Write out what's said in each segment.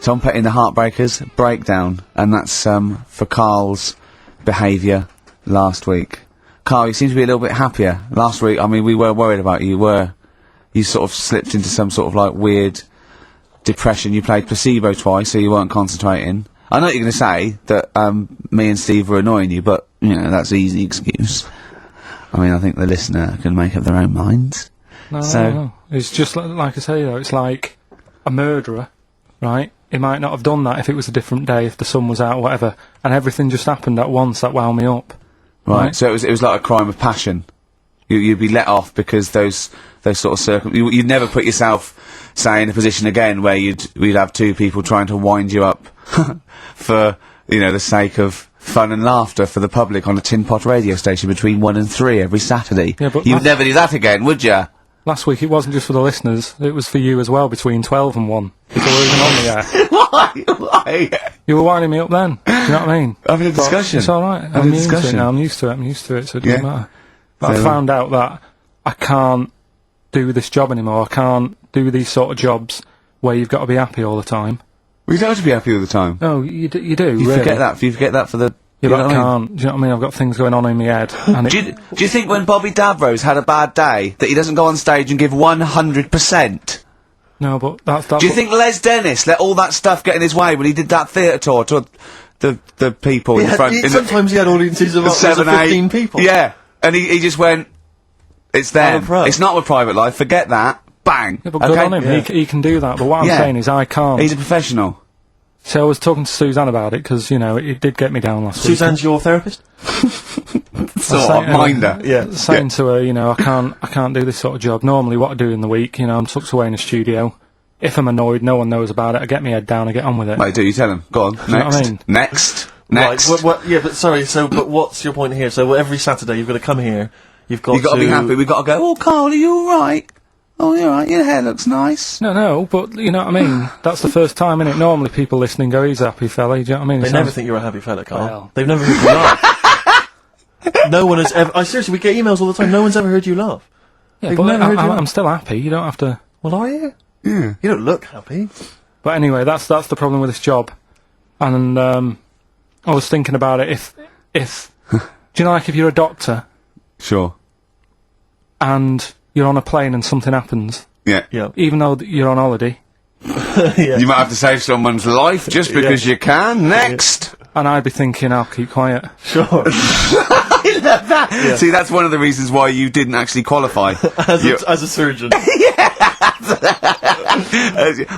Tom Petty and the Heartbreakers, Breakdown, and that's for Karl's behaviour last week. Karl, you seem to be a little bit happier. Last week, I mean, we were worried about you. You sort of slipped into some sort of, like, weird depression. You played placebo twice, so you weren't concentrating. I know what you're going to say, that me and Steve were annoying you, but, you know, that's an easy excuse. I mean, I think the listener can make up their own minds. No. It's just like I say, though, it's like a murderer, right? He might not have done that if it was a different day, if the sun was out or whatever, and everything just happened at once that wound me up. Right, so it was like a crime of passion. You'd be let off because those sort of you'd never put yourself, say, in a position again where we'd have two people trying to wind you up for, you know, the sake of fun and laughter for the public on a tin pot radio station between 1 and 3 every Saturday. Yeah, but you'd never do that again, would you? Last week it wasn't just for the listeners, it was for you as well, between 12 and 1. Before we were even on the air. Why? You were winding me up then, do you know what I mean? Having a discussion. It's alright, I'm used to it now, I'm used to it, so it doesn't matter. But I found out that I can't do this job anymore, I can't do these sort of jobs where you've got to be happy all the time. Well, you don't have to be happy all the time. No, you do, You really. forget that for the... Yeah, but I can't. Do you know what I mean? I've got things going on in my head. And do you think when Bobby Davros had a bad day that he doesn't go on stage and give 100%? No, but that's... Do you think Les Dennis let all that stuff get in his way when he did that theatre tour to the people in front? Sometimes he had audiences of 7, 15 people. Yeah, and he just went, it's them. It's not a private life, forget that. Bang! Yeah, but good on him, he can do that, but what I'm saying is I can't. He's a professional. So I was talking to Suzanne about it, because, you know, it did get me down last week. Suzanne's your therapist? Sort of, minder. Yeah. Saying to her, you know, I can't do this sort of job. Normally what I do in the week, you know, I'm tucked away in a studio. If I'm annoyed, no one knows about it, I get my head down, I get on with it. Wait, do you tell them? Go on, next. You know what I mean? Next. Right, yeah, but sorry, but what's your point here? So every Saturday you've got to come here, you've got to be happy, we've got to go, oh, Karl, are you alright? Oh, you're right, your hair looks nice. No, but, you know what I mean? That's the first time, innit? Normally people listening go, he's a happy fella, do you know what I mean? They never think you're a happy fella, Karl. Well. They've never heard you laugh. No one has ever... seriously, we get emails all the time, no one's ever heard you laugh. Yeah, but I'm still happy, you don't have to... Well, are you? Yeah. You don't look happy. But anyway, that's the problem with this job. And, I was thinking about it, if... do you know, like, if you're a doctor... Sure. And... you're on a plane and something happens. Yeah. Even though you're on holiday. You might have to save someone's life just because you can. Next! And I'd be thinking, I'll keep quiet. Sure. I love that! Yeah. See, that's one of the reasons why you didn't actually qualify. as a surgeon.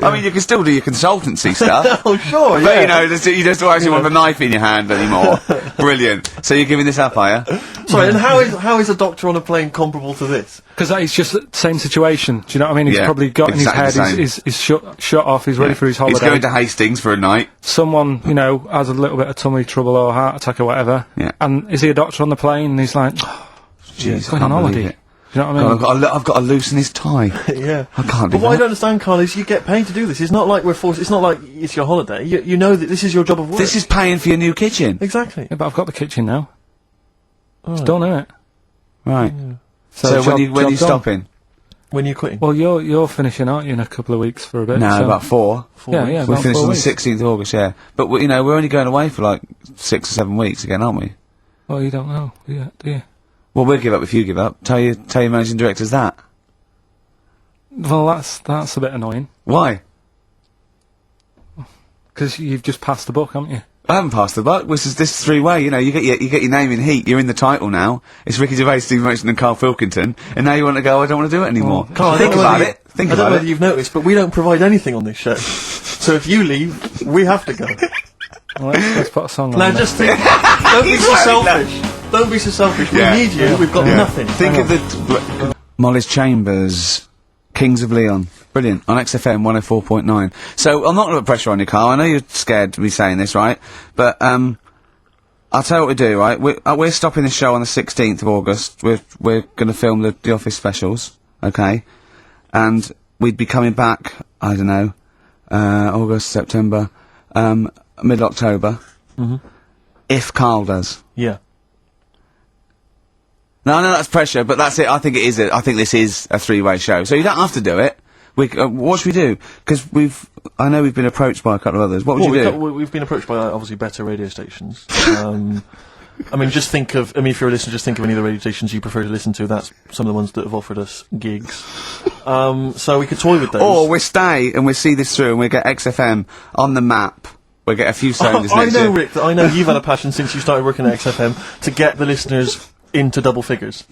I mean, you can still do your consultancy stuff. Oh, sure, But, you know, you just don't actually want the knife in your hand anymore. Brilliant. So you're giving this up, are you? Sorry, and how is a doctor on a plane comparable to this? Because it's just the same situation, do you know what I mean? He's probably got exactly in his head, he's shut off, he's ready for his holiday. He's going to Hastings for a night. Someone, you know, has a little bit of tummy trouble or heart attack or whatever. Yeah. And is he a doctor on the plane? And he's like, he's going on holiday. Do you know what I mean? God, I've got to loosen his tie. Yeah. I can't do But what I don't understand, Karl, is you get paid to do this. It's not like we're forced... It's not like it's your holiday. You know that this is your job of work. This is paying for your new kitchen. Exactly. Yeah, but I've got the kitchen now. It's done, innit? Right. Yeah. So when are you stopping? When are you quitting? Well, you're finishing, aren't you, in a couple of weeks for a bit? No, about 4. Yeah, we're finishing on the 16th 16th of August, yeah. But, you know, we're only going away for like 6 or 7 weeks again, aren't we? Well, you don't know, do you? Well, we'll give up if you give up. Tell your managing directors that. Well, that's a bit annoying. Why? Because you've just passed the buck, haven't you? I haven't passed the buck. This is 3-way. You know, you get your name in heat. You're in the title now. It's Ricky Gervais, Steve Merchant, and Karl Pilkington. And now you want to go, I don't want to do it anymore. Karl, think about it. I don't know whether you've noticed, but we don't provide anything on this show. So if you leave, we have to go. Well, let's put a song on. Now just think. Don't be so selfish. Don't be so selfish. Yeah. We need you. We've got nothing. Think of the Molly's Chambers, Kings of Leon. Brilliant. On XFM 104.9. So, I'm not going to put pressure on you, Karl. I know you're scared to be saying this, right? But, I'll tell you what we do, right? We're stopping the show on the 16th of August. We're going to film the Office specials, okay? And we'd be coming back, I don't know, August, September, mid-October. Mm-hmm. If Karl does. Yeah. No, I know that's pressure, but that's it. I think it is. I think this is a 3-way show. So you don't have to do it, What should we do? Because I know we've been approached by a couple of others. What would you do? We've been approached by obviously better radio stations. I mean, if you're a listener, just think of any of the radio stations you prefer to listen to. That's some of the ones that have offered us gigs. So we could toy with those. Or we stay and we see this through and we get XFM on the map. We'll get a few sounders next year. Rick, I know you've had a passion since you started working at XFM to get the listeners into double figures.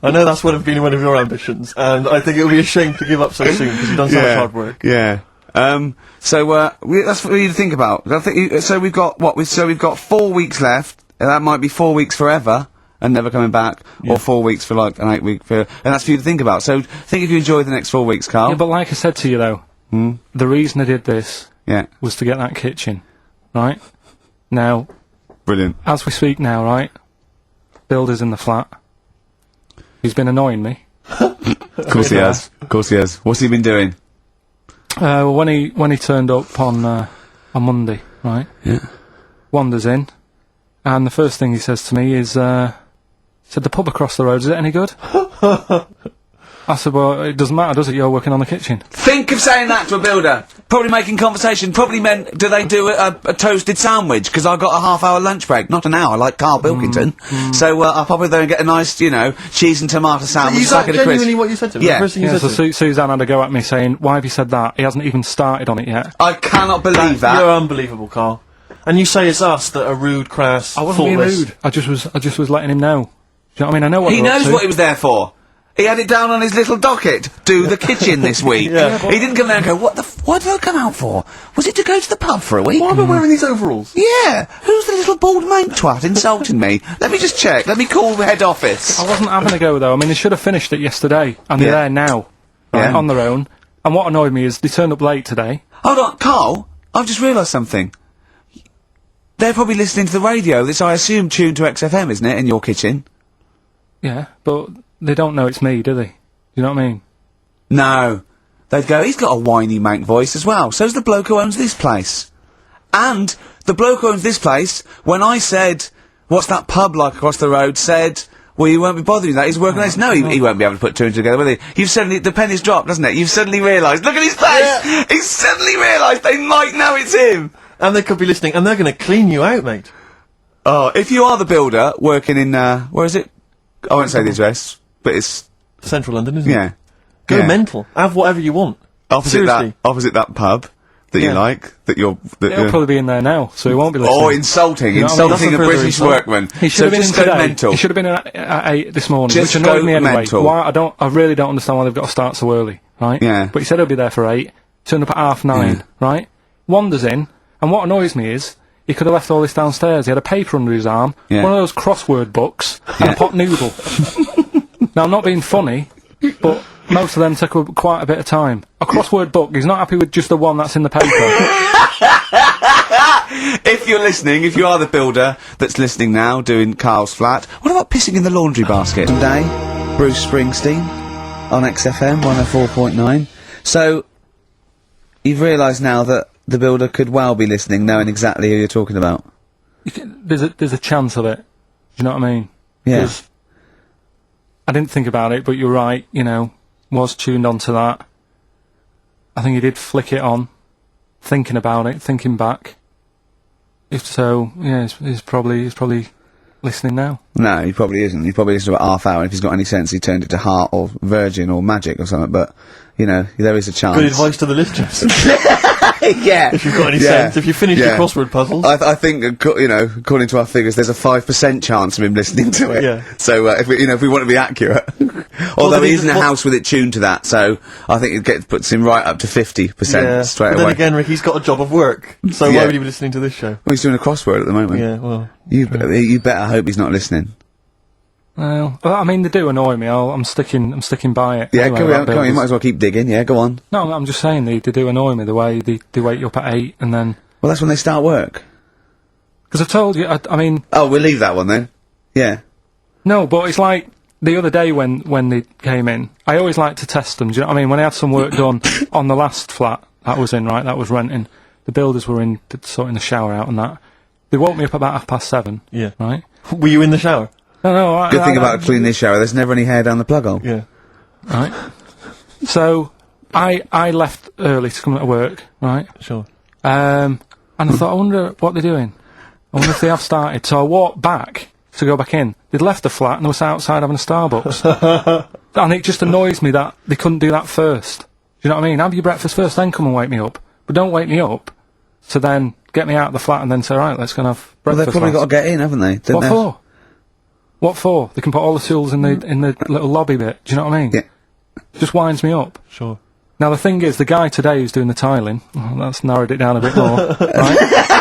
I know that's been one of your ambitions, and I think it would be a shame to give up so soon because you've done so much hard work. Yeah. That's for you to think about. I think so we've got 4 weeks left. And that might be 4 weeks forever and never coming back, or 4 weeks for like an 8-week period. And that's for you to think about. So think if you enjoy the next 4 weeks, Karl. Yeah, but like I said to you though, the reason I did this was to get that kitchen, right? Now, brilliant. As we speak now, right? Builder's in the flat. He's been annoying me. Of course he has. Of course he has. What's he been doing? Well, when he turned up on Monday, right? Yeah. Wanders in. And the first thing he says to me is, said, the pub across the road, is it any good? I said, well, it doesn't matter, does it? You're working on the kitchen. Think of saying that to a builder. Probably making conversation. Probably meant, do they do a toasted sandwich? Because I've got a half-hour lunch break. Not an hour, like Karl Pilkington. So I'll pop in there and get a nice, cheese and tomato sandwich. Is that genuinely what you said to him? Yeah. Suzanne had to go at me saying, why have you said that? He hasn't even started on it yet. I cannot believe that. You're unbelievable, Karl. And you say it's us that are rude, crass, I wasn't being rude. I just was letting him know. Do you know what I mean? I know what he knows what he was there for. He had it down on his little docket. Do the kitchen this week. He didn't come there and go, what did I come out for? Was it to go to the pub for a week? Why am I wearing these overalls? Yeah. Who's the little bald mate twat insulting me? Let me just check. Let me call the head office. I wasn't having a go though. I mean, they should have finished it yesterday, and they're there now, right, on their own. And what annoyed me is they turned up late today. Hold on, Karl. I've just realised something. They're probably listening to the radio that's, I assume, tuned to XFM, isn't it, in your kitchen? Yeah, but they don't know it's me, do they? You know what I mean? No. They'd go, he's got a whiny mank voice as well. So's the bloke who owns this place. And the bloke who owns this place, when I said, what's that pub like across the road, said, well, you won't be bothering with that, he's working on this. No, he won't be able to put two and two together, will he? You've suddenly, the penny's dropped, doesn't it? You've suddenly realised, look at his face! Yeah. He's suddenly realised they might know it's him! And they could be listening, and they're going to clean you out, mate. Oh, if you are the builder, working in, where is it? I won't say the address, but it's... Central London, isn't it? Yeah. Go mental. Have whatever you want. Opposite that pub that you like, He'll probably be in there now, so he won't be listening. Oh, insulting a British workman. He should have been in today. Mental. He should have been at 8 this morning, which annoyed me anyway. Mental. I really don't understand why they've got to start so early, right? Yeah. But he said he'll be there for 8, turned up at 9:30, right? Wanders in, and what annoys me is, he could have left all this downstairs. He had a paper under his arm, one of those crossword books, and a pot noodle. Now, I'm not being funny, but most of them take quite a bit of time. A crossword book, he's not happy with just the one that's in the paper. If you're listening, if you are the builder that's listening now, doing Karl's flat, what about pissing in the laundry basket? Today, Bruce Springsteen on XFM 104.9. So, you've realised now that the builder could well be listening, knowing exactly who you're talking about. There's a chance of it. Do you know what I mean? Yeah. I didn't think about it, but you're right, was tuned onto that. I think he did flick it on, thinking about it, thinking back. If so, yeah, he's probably listening now. No, he probably isn't. He probably listens to about half hour, and if he's got any sense, he turned it to Heart or Virgin or Magic or something, but, there is a chance. Good advice to the listeners. Yeah. If you've got any sense, if you finish your crossword puzzles. I think, according to our figures, there's a 5% chance of him listening to it. Yeah. So, if we want to be accurate. Although he is in a house with it tuned to that, so I think it puts him right up to 50% straight away. Then again, Rick, he's got a job of work, so why would he be listening to this show? Well, he's doing a crossword at the moment. Yeah, well. You better hope he's not listening. Well, I mean, they do annoy me. I'm sticking by it. Yeah, anyway, come on, you might as well keep digging, yeah, go on. No, I'm just saying, they do annoy me, the way they wake you up at 8 and then... Well, that's when they start work. Because I told you, I mean... Oh, we'll leave that one then. Yeah. No, but it's like, the other day when they came in, I always like to test them, do you know what I mean? When I had some work done on the last flat that was in, right, that was renting, the builders were in, sorting the shower out and that. They woke me up about 7:30. Yeah. Right? Were you in the shower? No, Good thing about cleaning this shower, there's never any hair down the plug hole. Yeah. Right. So, I left early to come to work, right? Sure. And I thought, I wonder what they're doing. I wonder if they have started. So I walked back to go back in. They'd left the flat and they were sat outside having a Starbucks. And it just annoys me that they couldn't do that first. Do you know what I mean? Have your breakfast first, then come and wake me up. But don't wake me up to then get me out of the flat and then say, right, let's go and have breakfast. Well, they've probably got to get in, haven't they? What for? What for? They can put all the tools in the little lobby bit. Do you know what I mean? Yeah. Just winds me up. Sure. Now, the thing is, the guy today who's doing the tiling, that's narrowed it down a bit more, right?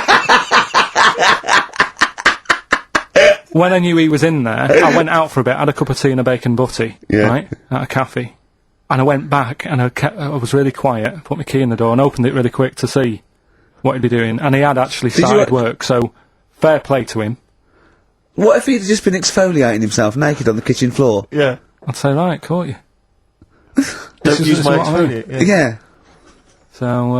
When I knew he was in there, I went out for a bit, had a cup of tea and a bacon butty, right, at a cafe. And I went back and I was really quiet, put my key in the door and opened it really quick to see what he'd be doing. And he had actually started work, so fair play to him. What if he'd just been exfoliating himself naked on the kitchen floor? Yeah. I'd say, right, caught you. Don't use my exfoliate. Yeah. So,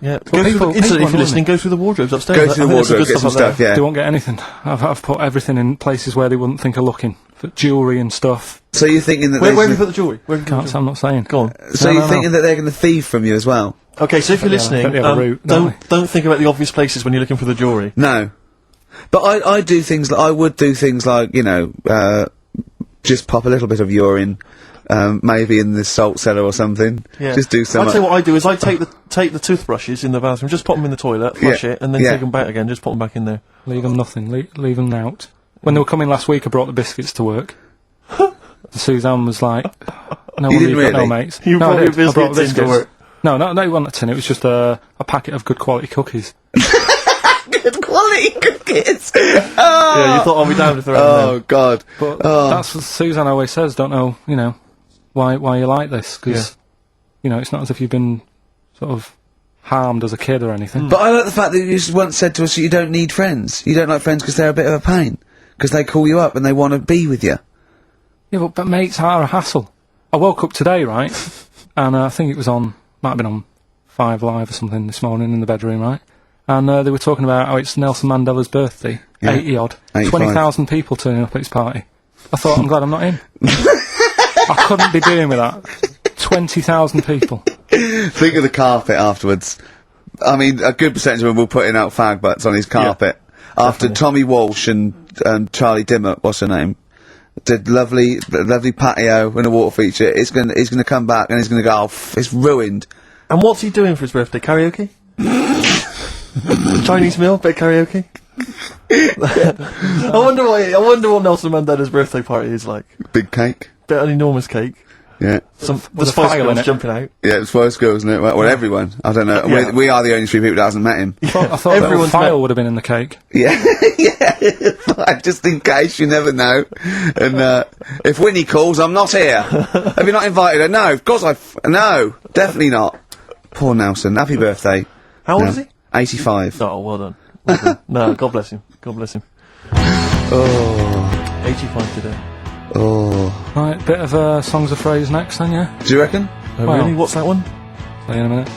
yeah. Go through if you're listening, go through the wardrobes upstairs. Go through the wardrobe, get some stuff, yeah. They won't get anything. I've put everything in places where they wouldn't think of looking. For jewellery and stuff. So you're thinking that where have you put the jewellery? I'm not saying. Go on. So you're thinking that they're going to thieve from you as well? Okay, so if you're listening, don't think about the obvious places when you're looking for the jewellery. No. But I do things, I would do things like, you know, just pop a little bit of urine, maybe in the salt cellar or something. Yeah. Just do something. I'd say what I do is I take the toothbrushes in the bathroom, just pop them in the toilet, flush it, and then take them back again, just pop them back in there. Leave them nothing, leave them out. When they were coming last week, I brought the biscuits to work. Suzanne was like, no, you didn't really? No, mates. You brought your biscuits to work? No, it wasn't a tin, it was just a packet of good quality cookies. Good quality cookies! Yeah, you thought I'll be damned if they're Oh, God. But that's what Suzanne always says, don't know, you know, why you like this, because, you know, it's not as if you've been sort of harmed as a kid or anything. But I like the fact that you once said to us that you don't need friends. You don't like friends because they're a bit of a pain. Because they call you up and they want to be with you. Yeah, but mates are a hassle. I woke up today, right, and I think it was might have been on 5 Live or something this morning in the bedroom, right, and they were talking about how it's Nelson Mandela's birthday, 80-odd, 20,000 people turning up at his party. I thought, I'm glad I'm not in. I couldn't be doing with that. 20,000 people. Think of the carpet afterwards. I mean, a good percentage of them will putting out fag butts on his carpet. After Tommy Walsh and Charlie Dimmock, what's her name, did lovely patio and a water feature, he's gonna come back and he's gonna go, it's ruined. And what's he doing for his birthday? Karaoke? Chinese meal? Bit of karaoke? I wonder what Nelson Mandela's birthday party is like. Big cake. Bit of an enormous cake. Yeah. The Spice Girls jumping out. Yeah, the Spice Girls, isn't it? Well, everyone. I don't know. Yeah. We are the only 3 people that hasn't met him. I thought everyone's file would have been in the cake. Yeah, yeah. Just in case, you never know. And if Whitney calls, I'm not here. Have you not invited her? No, of course no, definitely not. Poor Nelson. Happy birthday. How old is he? 85. Oh, well done. Well done. No, God bless him. God bless him. Oh. 85 today. Oh. Right, bit of songs of phrase next then, yeah? Do you reckon? Oh, really? What's that one? See you in a minute.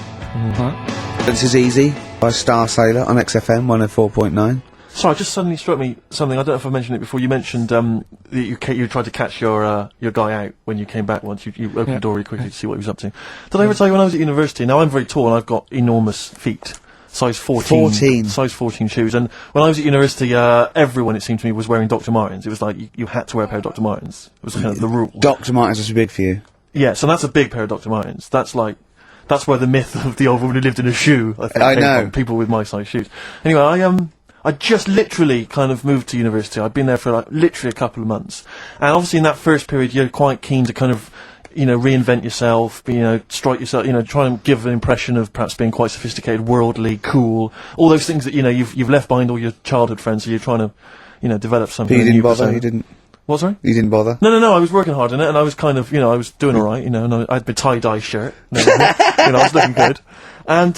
Right. This is Easy by Star Sailor on XFM 104.9. Sorry, just suddenly struck me something. I don't know if I mentioned it before. You mentioned that you tried to catch your guy out when you came back once. You opened the door really quickly to see what he was up to. Did I ever tell you when I was at university? Now, I'm very tall and I've got enormous feet. Size 14. Size 14 shoes. And when I was at university, everyone, it seemed to me, was wearing Dr. Martens. It was like you had to wear a pair of Dr. Martens. It was kind of the rule. Dr. Martens was too big for you. Yeah, so that's a big pair of Dr. Martens. That's where the myth of the old woman who lived in a shoe, I think, I came know. from, people with my size shoes. Anyway, I just literally kind of moved to university. I'd been there for literally a couple of months. And obviously in that first period, you're quite keen to kind of, reinvent yourself, strike yourself, try and give an impression of perhaps being quite sophisticated, worldly, cool, all those things that, you've left behind all your childhood friends, so you're trying to, develop something. But you didn't bother, you didn't? What, sorry? You didn't bother? No, I was working hard on it, and I was kind of, I was doing alright, and I had my tie-dye shirt, I was looking good. And,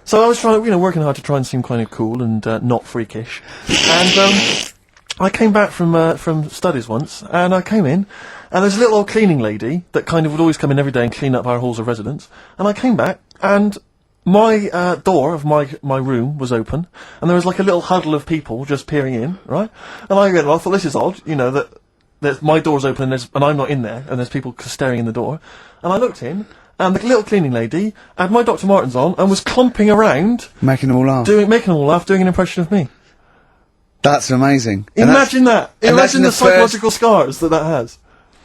so I was trying, working hard to try and seem kind of cool and, not freakish. And, I came back from studies once, and I came in, and there's a little old cleaning lady that kind of would always come in every day and clean up our halls of residence. And I came back, and my door of my room was open, and there was like a little huddle of people just peering in, right? And I thought, this is odd, that my door's open and I'm not in there, and there's people staring in the door. And I looked in, and the little cleaning lady had my Dr. Martens on and was clomping around, Making them all laugh. making them all laugh, doing an impression of me. That's amazing. Imagine that. and that's Imagine in the the psychological scars that has.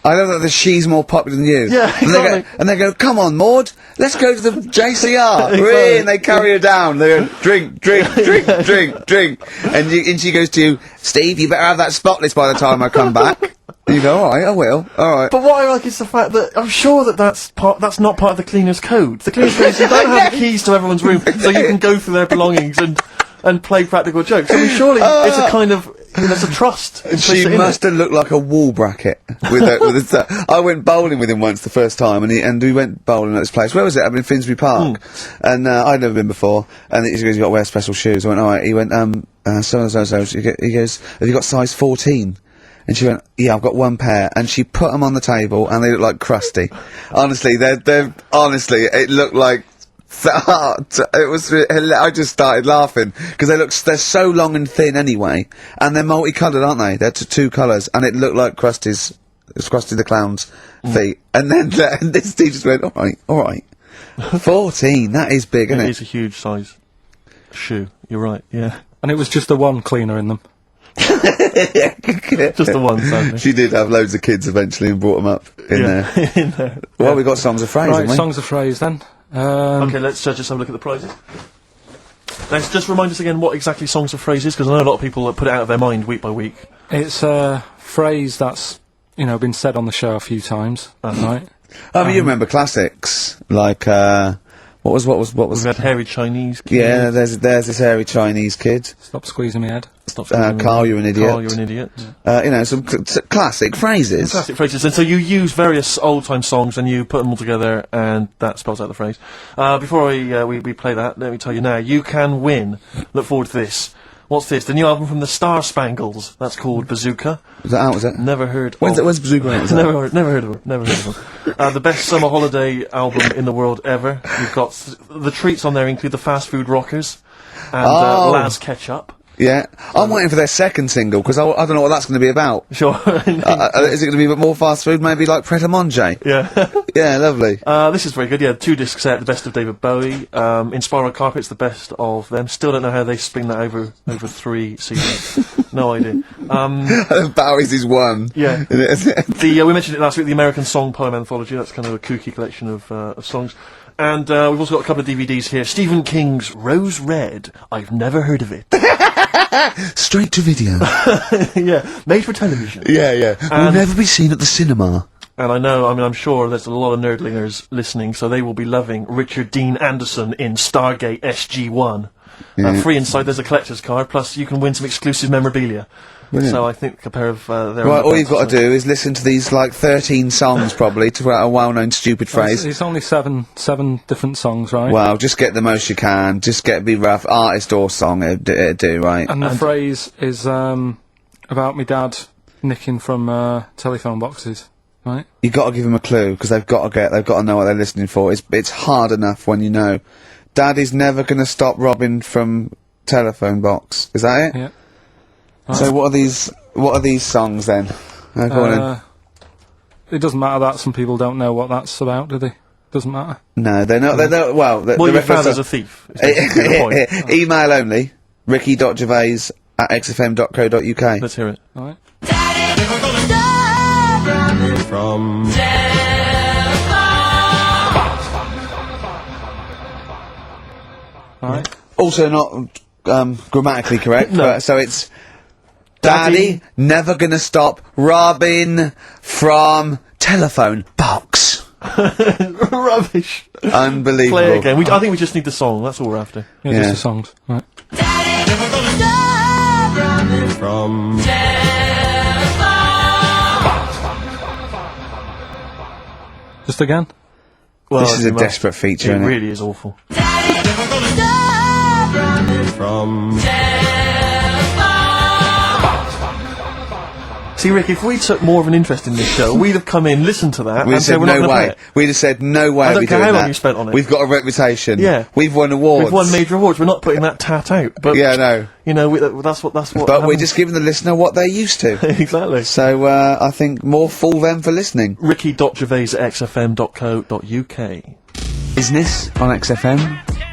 I know that she's more popular than you. Yeah, exactly. And they go, come on, Maud, let's go to the JCR. Exactly. And they carry her down. They go, drink, drink, drink, drink, drink. And she goes to you, Steve, you better have that spotless by the time I come back. And you go, alright, I will, alright. But what I like is the fact that I'm sure that's not part of the cleaner's code. The cleaner's code is you don't have the keys to everyone's room, so you can go through their belongings and play practical jokes. I mean, surely it's a kind of, there's a trust. She must have looked like a wall bracket with I went bowling with him once the first time, and we went bowling at this place. Where was it? Up in Finsbury Park, and I'd never been before. And he goes, "You got to wear special shoes." I went, "All right." He went, so. He goes, "Have you got size 14?" And she went, "Yeah, I've got one pair." And she put them on the table, and they look like crusty. Honestly, honestly, it looked like. It was. I just started laughing because they're so long and thin anyway, and they're multicoloured, aren't they? They're two colours, and it looked like Krusty the Clown's feet. And then this teacher just went, all right, 14. That is big, isn't it? It is a huge size shoe. You're right. Yeah. And it was just the one cleaner in them. Just the one, sadly. She did have loads of kids eventually and brought them up in there. In there. Well, we got songs of phrase, Right, haven't we? songs of phrase then. Okay, let's just have a look at the prizes. Let's just remind us again what exactly songs of phrase is, because I know a lot of people put it out of their mind week by week. It's a phrase that's, been said on the show a few times, right? Oh, but you remember classics like what was We've had hairy Chinese kid. Yeah, there's this hairy Chinese kid. Stop squeezing my head. Carl, you're an idiot. Carl, you're an idiot. Some classic phrases. Classic phrases. And so you use various old-time songs and you put them all together, and that spells out the phrase. Before we play that, let me tell you now, you can win. Look forward to this. What's this? The new album from the Star Spangles. That's called Bazooka. Is that out, is it? Never heard. When's Bazooka out? Never heard of them. The best summer holiday album in the world ever. You've got the treats on there include the Fast Food Rockers and Laz Ketchup. Yeah, I'm waiting for their second single because I don't know what that's going to be about. Sure. Is it going to be a bit more fast food? Maybe like Pret a Manger? Yeah. Yeah, lovely. This is very good. Yeah, 2 disc set, the best of David Bowie. Inspiral Carpets, the best of them. Still don't know how they spring that over 3 seasons. No idea. Bowie's is one. Yeah. We mentioned it last week. The American Song Poem Anthology. That's kind of a kooky collection of songs. And we've also got a couple of DVDs here. Stephen King's Rose Red. I've never heard of it. Straight to video. Yeah, made for television. Yeah. Will never be seen at the cinema. And I'm sure there's a lot of nerdlingers listening, so they will be loving Richard Dean Anderson in Stargate SG-1. Free inside, there's a collector's card, plus you can win some exclusive memorabilia. Brilliant. So I think a pair of their Right, all you've got to do is listen to these, 13 songs, probably, to write a well-known stupid phrase. It's only seven different songs, right? Well, just get the most you can. Just be rough. Artist or song, it'd do, right? And the phrase is about my dad nicking from telephone boxes, right? You got to give them a clue, because they've got to know what they're listening for. It's hard enough when you know. Dad is never going to stop robbing from telephone box. Is that it? Yeah. Right. So what are these songs then? Go on it doesn't matter that some people don't know what that's about, do they? Doesn't matter. No, they're not. Well, your father's a thief. Email only. ricky.gervais@xfm.co.uk. Let's hear it. All right. From All right. Also not grammatically correct. No. But, so it's Daddy never gonna stop robbing from telephone box. Rubbish. Unbelievable. Play it again. I think we just need the song. That's all we're after. Yeah, Yeah. just the songs. Right. From Just again. well, This is a desperate feature, It isn't it? really is awful. From See, Rick, if we took more of an interest in this show, we'd have come in, listened to that, We'd and have said said we're not no going to play way. it. We'd have said no way. I don't we're care doing how long that. you spent on it. We've got a reputation. Yeah. We've won awards. We've won major awards. We're not putting that tat out. But Yeah, no. You know, that's what. But we're happens. just giving the listener what they're used to. Exactly. So I think more fool them for listening. Ricky.gervais@xfm.co.uk. Business on XFM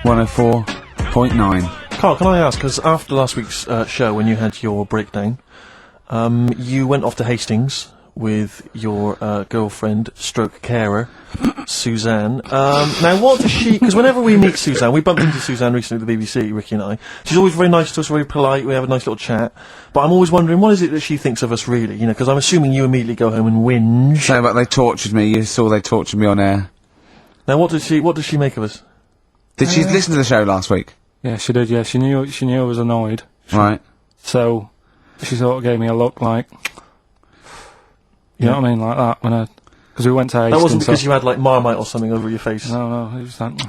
104.9. Carl, can I ask, because after last week's show, when you had your breakdown, you went off to Hastings with your girlfriend, stroke carer, Suzanne. Now, what does she... Because whenever we meet Suzanne, we bumped into Suzanne recently at the BBC, Ricky and I. She's always very nice to us, very polite, we have a nice little chat. But I'm always wondering, what is it that she thinks of us, really? You know, because I'm assuming you immediately go home and whinge. No, but they tortured me. You saw they tortured me on air. Now, what does she make of us? Did she listen to the show last week? Yeah, she did, yeah. She knew I was annoyed. Right. So, she sort of gave me a look like... You know what I mean? Like that, when because we went to Hastings. That wasn't because you had, like, Marmite or something over your face. No, it was like...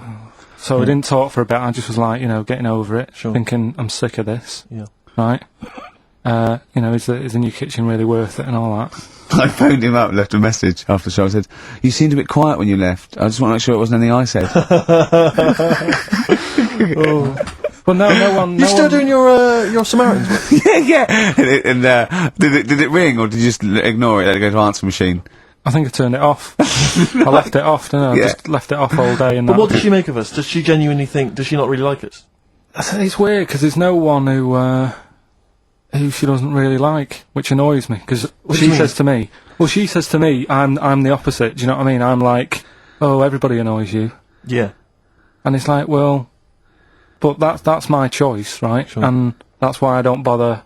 So we didn't talk for a bit, I just was like, you know, getting over it. Sure. Thinking, I'm sick of this. Yeah. Right? You know, is the new kitchen really worth it and all that? I phoned him up, left a message after the show. I said, "You seemed a bit quiet when you left. I just want to make sure it wasn't anything I said." Well, no one... You're still doing your Samaritans work? yeah. And did it ring, or did you just ignore it, let it go to answer machine? I think I turned it off. I left it off, didn't I? Yeah. Just left it off all day and But that. what does she make of us? Does she genuinely think... Does she not really like us? It's weird, because there's no one who she doesn't really like, which annoys me, because she says to me, I'm the opposite, do you know what I mean? I'm like, oh, everybody annoys you. Yeah. And it's like, well, but that's my choice, right? Sure. And that's why I don't bother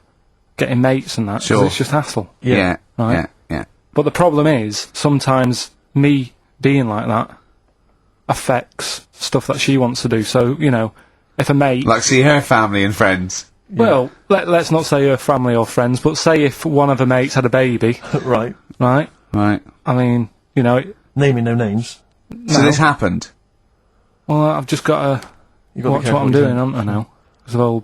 getting mates and that, because Sure. it's just hassle. Yeah. Right. Yeah. But the problem is, sometimes me being like that affects stuff that she wants to do. So, you know, if a mate... Like see her family and friends. Well, let's not say her family or friends, but say if one of her mates had a baby, Right. right? Right. I mean, you know... Naming no names. So this happened? Well, I've just got to watch what I'm doing, haven't I, now? 'Cause of all...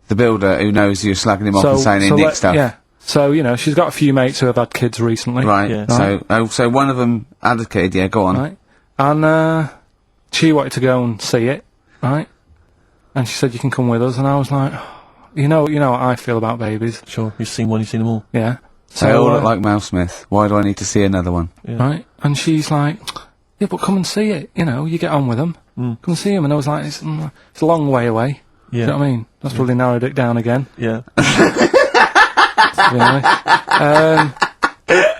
The builder who knows you're slagging him off and saying he nicked stuff. Yeah. So, you know, she's got a few mates who have had kids recently. Right. Yeah. So one of them had a kid, yeah, go on. Right. And she wanted to go and see it, right? And she said, you can come with us. And I was like, you know what I feel about babies. Sure. You've seen one, you've seen them all. Yeah. They all look like Mouse Smith. Why do I need to see another one? Yeah. Right? And she's like, yeah, but come and see it. You know, you get on with them. Come and see them. And I was like, it's a long way away. Yeah. Do you know what I mean? That's probably narrowed it down again. Yeah. Really.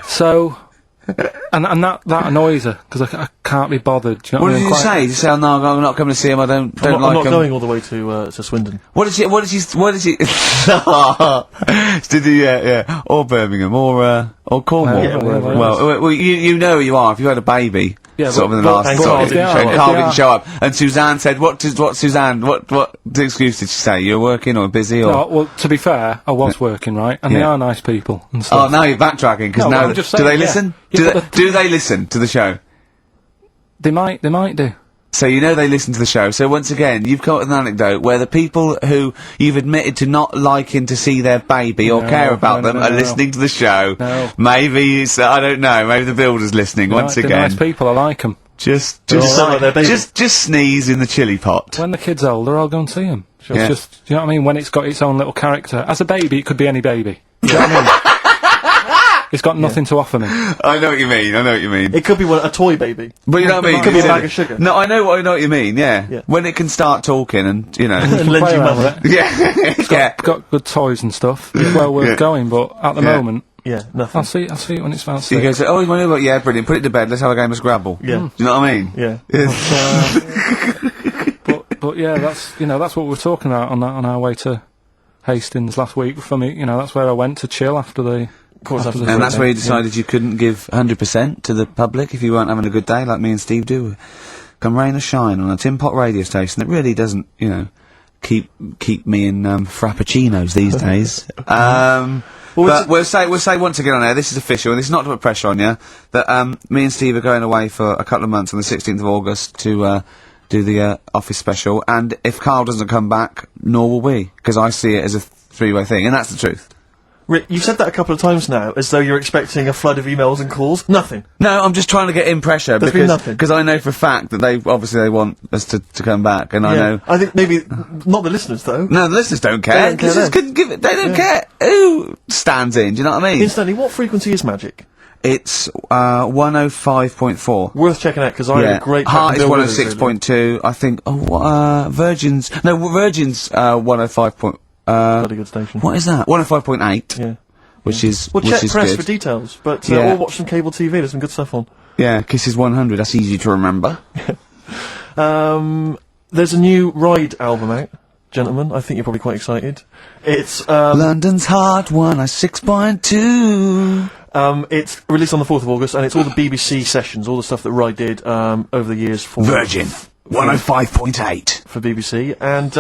So, and that annoys her, because I can't be bothered. Do you know What what I did mean? you say? Did you say, oh, no, I'm not coming to see him, I don't I'm like not him? going all the way to Swindon. What did she, did he, yeah, or Birmingham, or Cornwall. Yeah, wherever it well, you know who you are, if you had a baby, Yeah, sort of in the but- last and Carl sort of, didn't show and up. Carl If they didn't are- show up, and Suzanne said, what excuse did she say? You're working or busy or? No, well, to be fair, I was working, right? And they Yeah. are nice people and Oh, stuff. now you're backtracking, because No, now, I'm just do saying, they yeah. listen? Yeah, Do they listen to the show? They might do. So you know they listen to the show. So once again, you've come up with an anecdote where the people who you've admitted to not liking to see their baby or No, care about no, them no, are no. listening to the show. No. Maybe it's, I don't know, maybe the builder's listening once They're again. nice people, I like them. Just sound like their baby. just sneeze in the chili pot. When the kid's older, I'll go and see him. It's Yeah. just, do you know what I mean? When it's got its own little character. As a baby, it could be any baby. Do you know what I mean? It's got nothing to offer me. I know what you mean. It could be a toy baby. But you know what I mean? It could be a bag of sugar. No, I know what you mean, yeah. Yeah. When it can start talking and, you know. And lend Play you around money. with it. yeah. yeah. Got good toys and stuff. It's well worth Yeah. going, but at the Yeah. moment, Yeah, nothing. I'll see it when it's about So you 6. go, oh, you want to go? Yeah, brilliant. Put it to bed. Let's have a game of Scrabble. Yeah. Do you know what I mean? Yeah. But yeah, that's what we were talking about on our way to Hastings last week. For me, that's where I went to chill after the. Of course, after after the And that's where you yeah. decided you couldn't give 100% to the public if you weren't having a good day, like me and Steve do. Come rain or shine on a tin pot radio station that really doesn't, keep me in frappuccinos these days. But we'll say once again on air, this is official, and this is not to put pressure on you, that me and Steve are going away for a couple of months on the 16th of August to do the office special, and if Carl doesn't come back, nor will we, because I see it as a three-way thing, and that's the truth. Rick, you've said that a couple of times now, as though you're expecting a flood of emails and calls. Nothing. No, I'm just trying to get in pressure There's been nothing. because I know for a fact that they want us to come back, and I know. I think maybe not the listeners though. No, the listeners don't care. They don't care They don't care. Who stands in? Do you know what I mean? Incidentally, what frequency is magic? It's 105.4. Worth checking out, because I had a great... Heart is 106.2. I think, Virgin's 105. Bloody good station. What is that? 105.8. Yeah. Which is Well, check press good. for details, but Yeah. or watch some cable TV, there's some good stuff on. Yeah, Kisses 100, that's easy to remember. There's a new Ride album out, gentlemen. I think you're probably quite excited. It's London's Heart 106.2. It's released on the 4th of August, and it's all the BBC sessions, all the stuff that Ride did over the years for Virgin 105.8 for BBC, and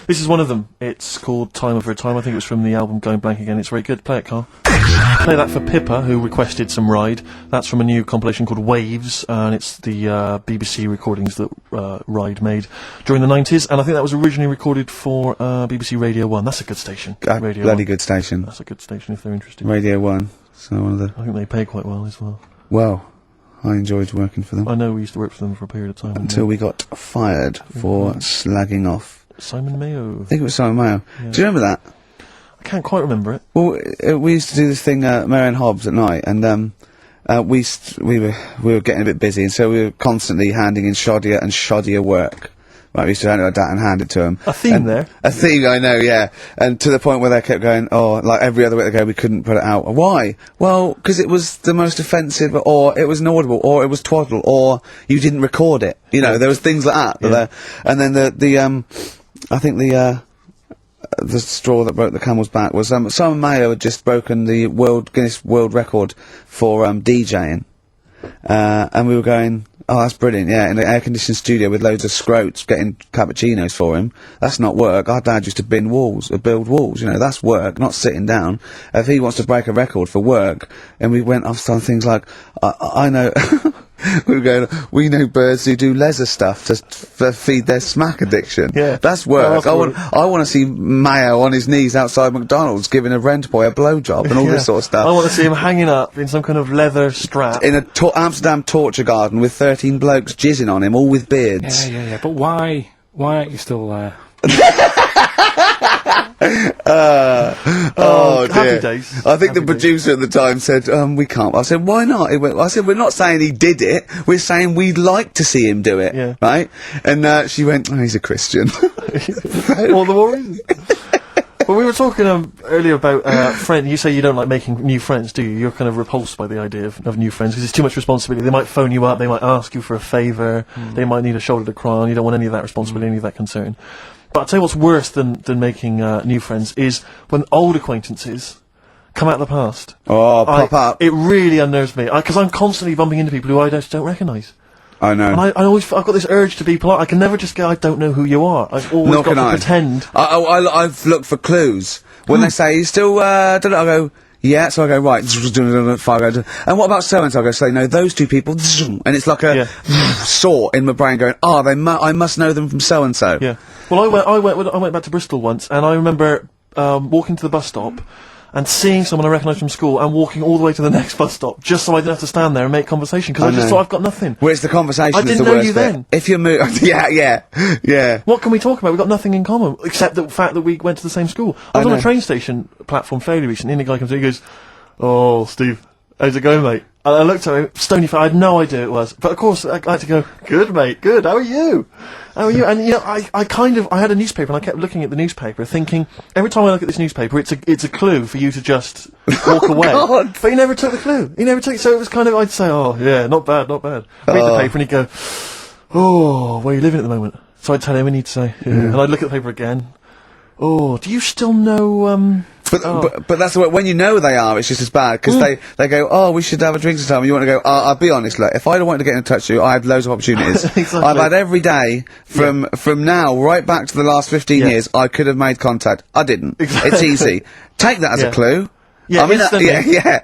this is one of them. It's called Time Over Time. I think it was from the album Going Blank Again. It's very good. Play it, Carl. Play that for Pippa, who requested some Ride. That's from a new compilation called Waves, and it's the BBC recordings that Ride made during the 90s, and I think that was originally recorded for BBC Radio 1. That's a good station. Radio bloody 1. good station. That's a good station if they're interested. Radio 1. So one of the... I think they pay quite well as well. Well, I enjoyed working for them. I know we used to work for them for a period of time. Until we got fired for slagging off. Simon Mayo. I think it was Simon Mayo. Yeah. Do you remember that? I can't quite remember it. Well, we used to do this thing, Mary and Hobbs at night, and we were getting a bit busy, and so we were constantly handing in shoddier and shoddier work. Right, we used to hand it like that and hand it to them. A theme there. A theme, I know, yeah. And to the point where they kept going, like every other week they go, we couldn't put it out. Why? Well, because it was the most offensive, or it was inaudible, or it was twaddle, or you didn't record it. You know, there was things like that. Yeah. And then I think the straw that broke the camel's back was Simon Mayo had just broken the Guinness World Record for DJing, and we were going, oh, that's brilliant, yeah, in an air-conditioned studio with loads of scrotes getting cappuccinos for him. That's not work. Our dad used to build walls, you know, that's work, not sitting down. If he wants to break a record for work, and we went off on things like, I know... we were going, we know birds who do leisure stuff to feed their smack addiction. Yeah. That's work. Oh, I want to see Mayo on his knees outside McDonald's giving a rent boy a blowjob and all this sort of stuff. I want to see him hanging up in some kind of leather strap. In a Amsterdam torture garden with 13 blokes jizzing on him, all with beards. Yeah. But why aren't you still there? Oh dear. Happy days. I think Happy the producer at the time said, we can't. I said, why not? I said, we're not saying he did it, we're saying we'd like to see him do it. Yeah. Right? And she went, oh, he's a Christian. All the more reason. Well, we were talking earlier about friends. You say you don't like making new friends, do you? You're kind of repulsed by the idea of new friends because it's too much responsibility. They might phone you up, they might ask you for a favour, they might need a shoulder to cry on. You don't want any of that responsibility, any of that concern. But I'll tell you what's worse than making new friends is when old acquaintances come out of the past. Oh, pop up. It really unnerves me because I'm constantly bumping into people who I just don't recognise. I know. And I've got this urge to be polite. I can never just go, I don't know who you are. I've always got to pretend. I've looked for clues. When they say, you still, I go, yeah, so I go, right, and what about so-and-so? I go, say, no, those two people, and it's like a saw in my brain going, I must know them from so-and-so. Yeah. Well, I went back to Bristol once, and I remember walking to the bus stop, and seeing someone I recognised from school and walking all the way to the next bus stop just so I didn't have to stand there and make conversation because I just thought I've got nothing. Well, it's the conversation I that's didn't the know worst you bit. then. If you move, yeah. What can we talk about? We've got nothing in common except the fact that we went to the same school. I was on a train station platform fairly recently and the guy comes in and he goes, "Oh, Steve, how's it going, mate?" And I looked at him, stony face, I had no idea it was. But of course, I had to go, "Good, mate, good, how are you? How are you?" And, you know, I had a newspaper, and I kept looking at the newspaper, thinking, every time I look at this newspaper, it's a clue for you to just walk away. God. But he never took the clue. He never took it, so it was kind of, I'd say, "Oh, yeah, not bad, not bad." Read the paper, and he'd go, "Oh, where are you living at the moment?" So I'd tell him, and he'd say, "Yeah." And I'd look at the paper again. "Oh, do you still know, But that's the way, when you know they are, it's just as bad, because they go, "Oh, we should have a drink sometime," and you want to go, "I'll be honest, look, if I'd wanted to get in touch with you, I had loads of opportunities. Exactly. I've had every day, from now, right back to the last 15 years, I could have made contact. I didn't. Exactly. It's easy. Take that as a clue." Yeah, I mean, instantly.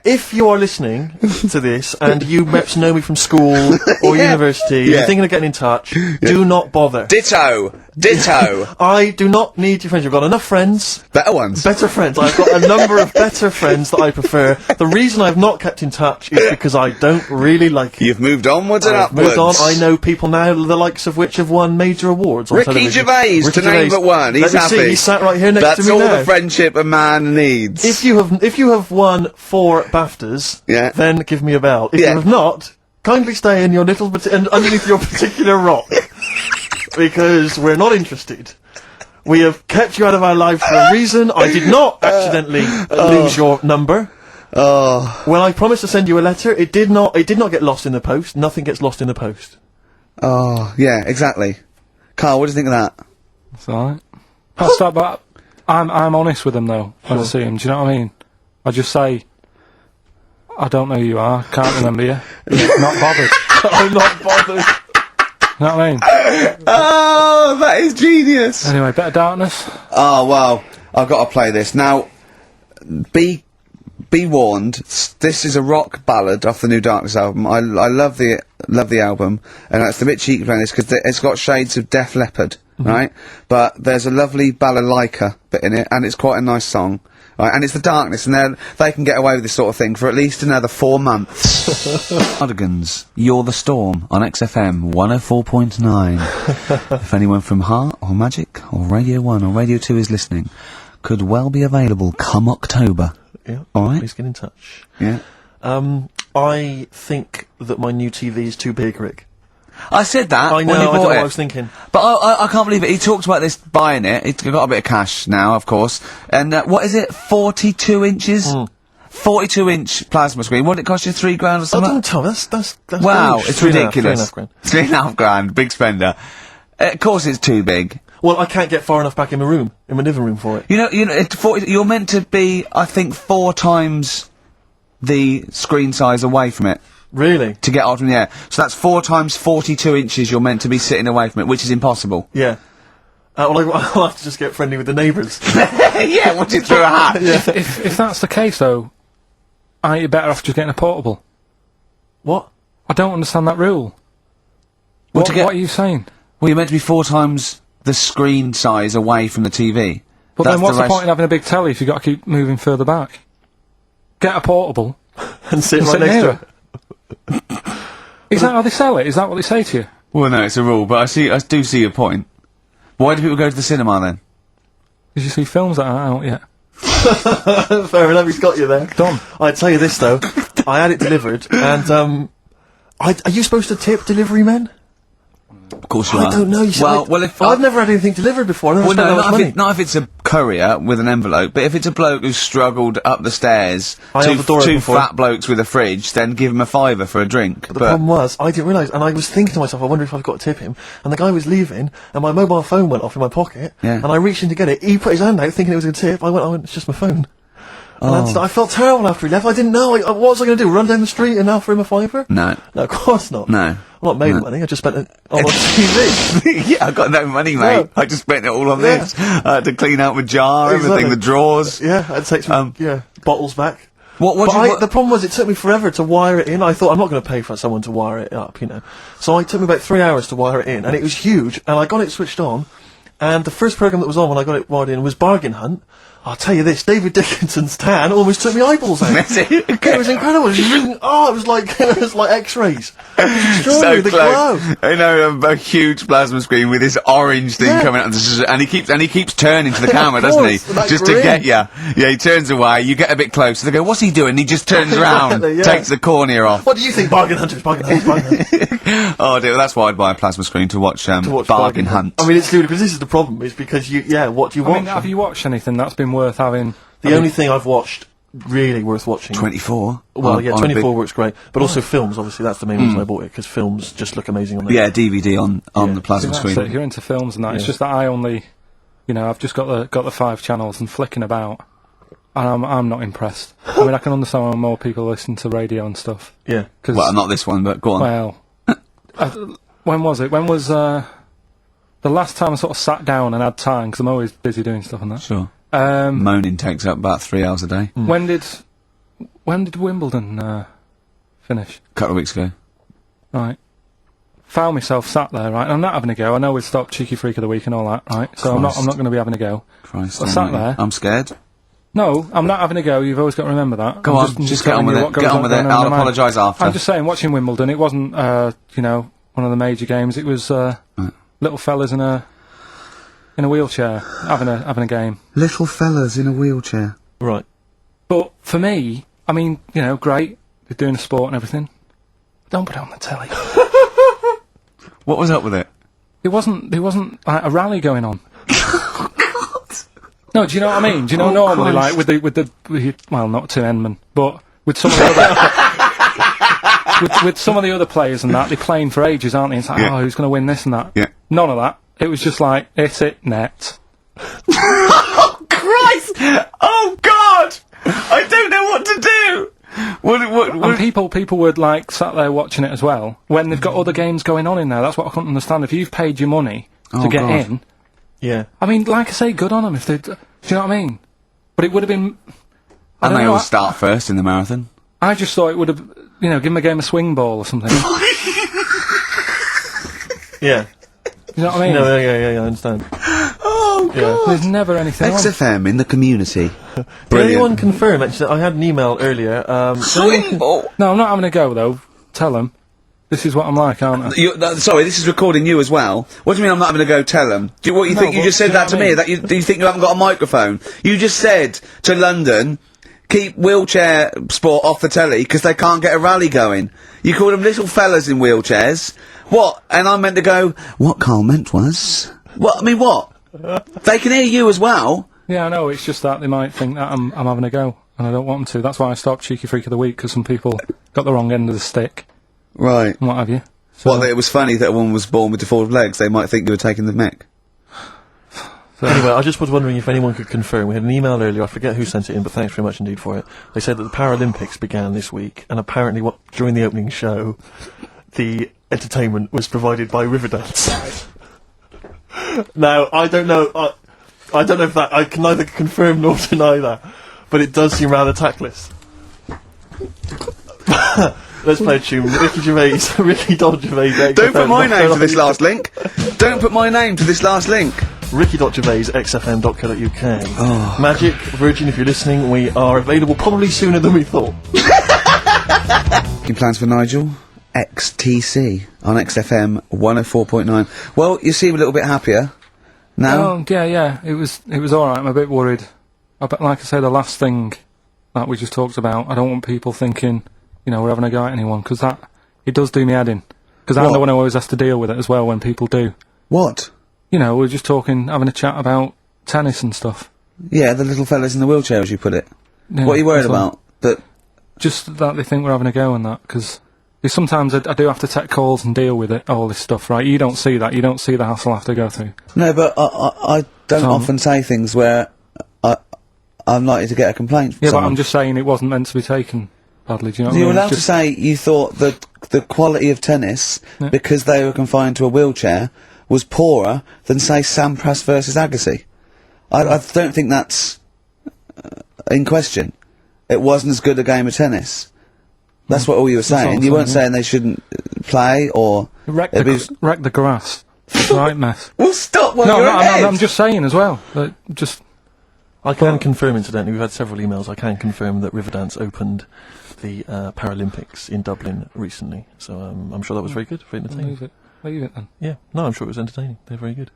If you are listening to this and you perhaps know me from school or university, you're thinking of getting in touch, do not bother. Ditto. I do not need your friends. You've got enough friends. Better ones. Better friends. I've got a number of better friends that I prefer. The reason I've not kept in touch is because I don't really like you. You've moved onwards and I've upwards. moved on. I know people now, the likes of which have won major awards on Ricky television. Gervais, to name but one. He's Let me happy. see, he's sat right here next That's to me all now. the friendship a man needs. If you have won 4 BAFTAs, then give me a bell. If you have not, kindly stay in your little underneath your particular rock, because we're not interested. We have kept you out of our lives for a reason. I did not accidentally lose your number. When I promised to send you a letter, it did not get lost in the post. Nothing gets lost in the post. Oh, yeah, exactly. Carl, what do you think of that? It's alright. That's that, but I'm honest with them though, when I see them, do you know what I mean? I just say, I don't know who you are, can't remember you. Not bothered. I'm not bothered. You know what I mean? Oh, that is genius! Anyway, Bit of Darkness. Oh, well, I've got to play this. Now, be warned, this is a rock ballad off the new Darkness album. I love the album, and it's a bit cheeky playing this, because it's got shades of Def Leppard, right? But there's a lovely balalaika bit in it, and it's quite a nice song. Right, and it's the Darkness, and they can get away with this sort of thing for at least another 4 months. Cardigans, You're the Storm on XFM 104.9. If anyone from Heart or Magic or Radio 1 or Radio 2 is listening, could well be available come October. Yeah. Alright? Please get in touch. Yeah. I think that my new TV is too big, Rick. I said that I know, when he I don't know bought what it. I was thinking. But I can't believe it. He talked about this buying it. He's got a bit of cash now, of course. And what is it? 42 inches? 42-inch plasma screen. What did it cost you? $3 grand or I something? don't tell. That's Wow, rubbish. it's ridiculous. £3.5 grand. £3.5 grand, big spender. Of course, it's too big. Well, I can't get far enough back in my room, in my living room for it. You know, you're meant to be, I think, 4 times the screen size away from it. Really? To get out from the air. So that's 4 times 42 inches you're meant to be sitting away from it, which is impossible. Yeah. Well, I'll have to just get friendly with the neighbours. Yeah, watch it through a hat. Yeah. If that's the case, though, aren't you better off just getting a portable? What? I don't understand that rule. What are you saying? Well, you're meant to be 4 times the screen size away from the TV. But then what's the point in having a big telly if you've got to keep moving further back? Get a portable. and sit right next to it. Is that how they sell it? Is that what they say to you? Well, no, it's a rule, but I do see your point. Why do people go to the cinema then? Did you see films that aren't out yet? Fair enough, he's got you there. Done. I tell you this though, I had it delivered, and are you supposed to tip delivery men? Of course you are. I don't know. You see, I've never had anything delivered before. Well, no, not if it's a courier with an envelope, but if it's a bloke who's struggled up the stairs, two fat blokes with a fridge, then give him a £5 for a drink. But the problem was, I didn't realise, and I was thinking to myself, I wonder if I've got to tip him. And the guy was leaving, and my mobile phone went off in my pocket, and I reached in to get it. He put his hand out, thinking it was a tip. I went, it's just my phone. And I felt terrible after he left. I didn't know. What was I going to do? Run down the street and offer him a £5? No. No, of course not. No. I'm not made of money. I just spent it on TV. Yeah, I got no money, mate. No. I just spent it all on this. I had to clean out my jar, everything, the drawers. Yeah, I'd take some bottles back. The problem was, it took me forever to wire it in. I thought, I'm not going to pay for someone to wire it up, you know. So it took me about 3 hours to wire it in, and it was huge, and I got it switched on, and the first programme that was on when I got it wired in was Bargain Hunt. I'll tell you this, David Dickinson's tan almost took me eyeballs out. It was incredible. It was like X-rays. So the close. glow. You know, a huge plasma screen with this orange thing coming out, and he keeps turning to the camera, doesn't he? Just to get you. Yeah, he turns away. You get a bit closer. They go, "What's he doing?" He just turns around, takes the cornea off. What do you think, Bargain Hunters? Bargain Hunters. Oh dear, that's why I'd buy a plasma screen to watch Bargain Hunt. I mean, it's ludicrous. This is the problem, is because what do you watch? I mean, have you watched anything that's been worth having? The only thing I've watched really worth watching. 24. Well, 24 works great, but also films. Obviously, that's the main reason I bought it, because films just look amazing on there. Yeah, DVD on the plasma screen. That's it. You're into films and that. It's just that I only, I've just got the 5 channels and flicking about, and I'm not impressed. I mean, I can understand why more people listen to radio and stuff. Yeah. Well, not this one, but go on. Well, when was it? When was the last time I sort of sat down and had time? Because I'm always busy doing stuff and that. Sure. Moaning takes up about 3 hours a day. When did Wimbledon finish? A couple of weeks ago. Right. Found myself sat there, right, and I'm not having a go. I know we've stopped Cheeky Freak of the Week and all that, right? So I'm not going to be having a go. Christ, I sat there. I'm scared. No, I'm not having a go. You've always got to remember that. Go on, just get on with it. Get on with it. I'll apologise after. I'm just saying, watching Wimbledon, it wasn't, one of the major games. It was little fellas in a wheelchair having a game. Little fellas in a wheelchair. Right. But for me, I mean, you know, great, they're doing a sport and everything. Don't put it on the telly. What was up with it? There wasn't like a rally going on. No, do you know what I mean? Do you know normally, Christ. like with the well, not to Enman, but with some of the other with some of the other players and that, they're playing for ages, aren't they? It's like, Yeah. oh, who's going to win this and that? Yeah. None of that. It was just like, hit it, net. Oh, Christ! Oh, God! I don't know what to do! And people were like sat there watching it as well when they've got other games going on in there. That's what I couldn't understand. If you've paid your money to get God. in, Yeah. I mean, like I say, good on them if they. Do you know what I mean? But it would have been. I And don't they know, all start first in the marathon. I just thought it would have, you know, give them a game of swing ball or something. Yeah. You know what I mean? No, yeah, I understand. Oh, God! Yeah. There's never anything on. XFM in the community. Did Brilliant. anyone confirm, actually, I had an email earlier, Swing ball! No, I'm not having a go though. Tell them. This is what I'm like, aren't I? Sorry, this is recording you as well. What do you mean I'm not having to go tell them? Do you think you but just do said you know that to what I me? mean? That do you think you haven't got a microphone? You just said to London, keep wheelchair sport off the telly because they can't get a rally going. You called them little fellas in wheelchairs. What? And I meant to go, what Carl meant was... What? I mean, what? They can hear you as well. Yeah, I know. It's just that they might think that I'm having a go, and I don't want them to. That's why I stopped Cheeky Freak of the Week, because some people got the wrong end of the stick Right. and what have you. So, Well, it was funny that a woman was born with deformed legs. They might think you were taking the mick. Anyway, I just was wondering if anyone could confirm. We had an email earlier, I forget who sent it in, but thanks very much indeed for it. They said that the Paralympics began this week, and apparently during the opening show, the entertainment was provided by Riverdance. Now, I don't know if that, I can neither confirm nor deny that, but it does seem rather tactless. Let's play a tune. Ricky Gervais. Don't put my name to this last link. Don't put my name to this last link. Ricky.Gervais, xfm.co.uk. Oh. Magic, Virgin, if you're listening, we are available probably sooner than we thought. Making plans for Nigel? XTC on XFM 104.9. Well, you seem a little bit happier now. Oh, yeah. It was alright. I'm a bit worried. But like I say, the last thing that we just talked about, I don't want people thinking, you know, we're having a go at anyone, because it does do me head in. Because I'm What? the one who always has to deal with it as well when people do. What? You know, we're just having a chat about tennis and stuff. Yeah, the little fellas in the wheelchair, as you put it. Yeah, What are you worried that's all. about? That Just that they think we're having a go and that, because sometimes I do have to take calls and deal with it, all this stuff, right? You don't see that. You don't see the hassle I have to go through. no, but I don't often say things where I'm likely to get a complaint from Yeah, someone. but I'm just saying it wasn't meant to be taken badly, do you know what I You're mean? allowed to Just- say you thought that the quality of tennis, Yeah. because they were confined to a wheelchair, was poorer than, say, Sampras versus Agassi. I don't think that's in question. It wasn't as good a game of tennis. That's what all you were all I'm saying. You weren't saying, saying they shouldn't play or... Wreck it'd be- the grass. Right mess. Well, stop while No, you're ahead. I'm just saying as well. Just I can confirm, incidentally, we've had several emails, I can confirm that Riverdance opened the Paralympics in Dublin recently, so I'm sure that was very good, very entertaining. leave it then. Yeah, no, I'm sure it was entertaining, they're very good.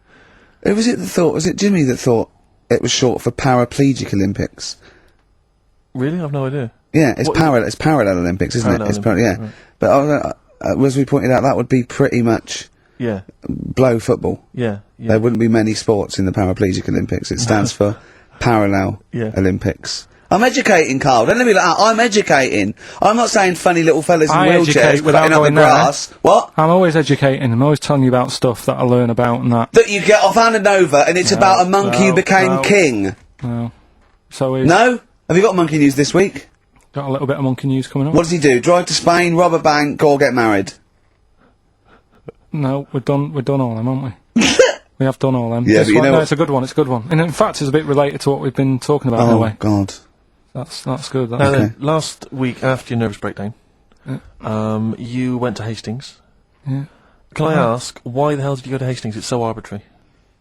Who was it that thought... Was it Jimmy that thought it was short for Paraplegic Olympics? Really? I've no idea. Yeah, it's What- parallel Olympics, isn't Parallel it? It's Olympics, yeah. right. But as we pointed out, that would be pretty much Yeah, blow football. yeah. There wouldn't be many sports in the Paraplegic Olympics. It stands for Parallel Yeah. Olympics. I'm educating, Carl. Don't let me like that. I'm educating. I'm not saying funny little fellas in I wheelchairs educate without cutting up the going there. grass. What? I'm always educating. I'm always telling you about stuff that I learn about and that. That you get off-handed over, and it's about a monkey who became no. king. No. So we've No? Have you got monkey news this week? got a little bit of monkey news coming up. What does he do? Drive to Spain, rob a bank, or get married? No, we've done all them, haven't we? We have done all them. Yeah, This but you one, know no, what- it's a good one. It's a good one. And in fact, it's a bit related to what we've been talking about in a Oh, way. God. That's good. That's Now, Okay. last week, after your nervous breakdown, you went to Hastings. Yeah. Can I ask, why the hell did you go to Hastings? It's so arbitrary.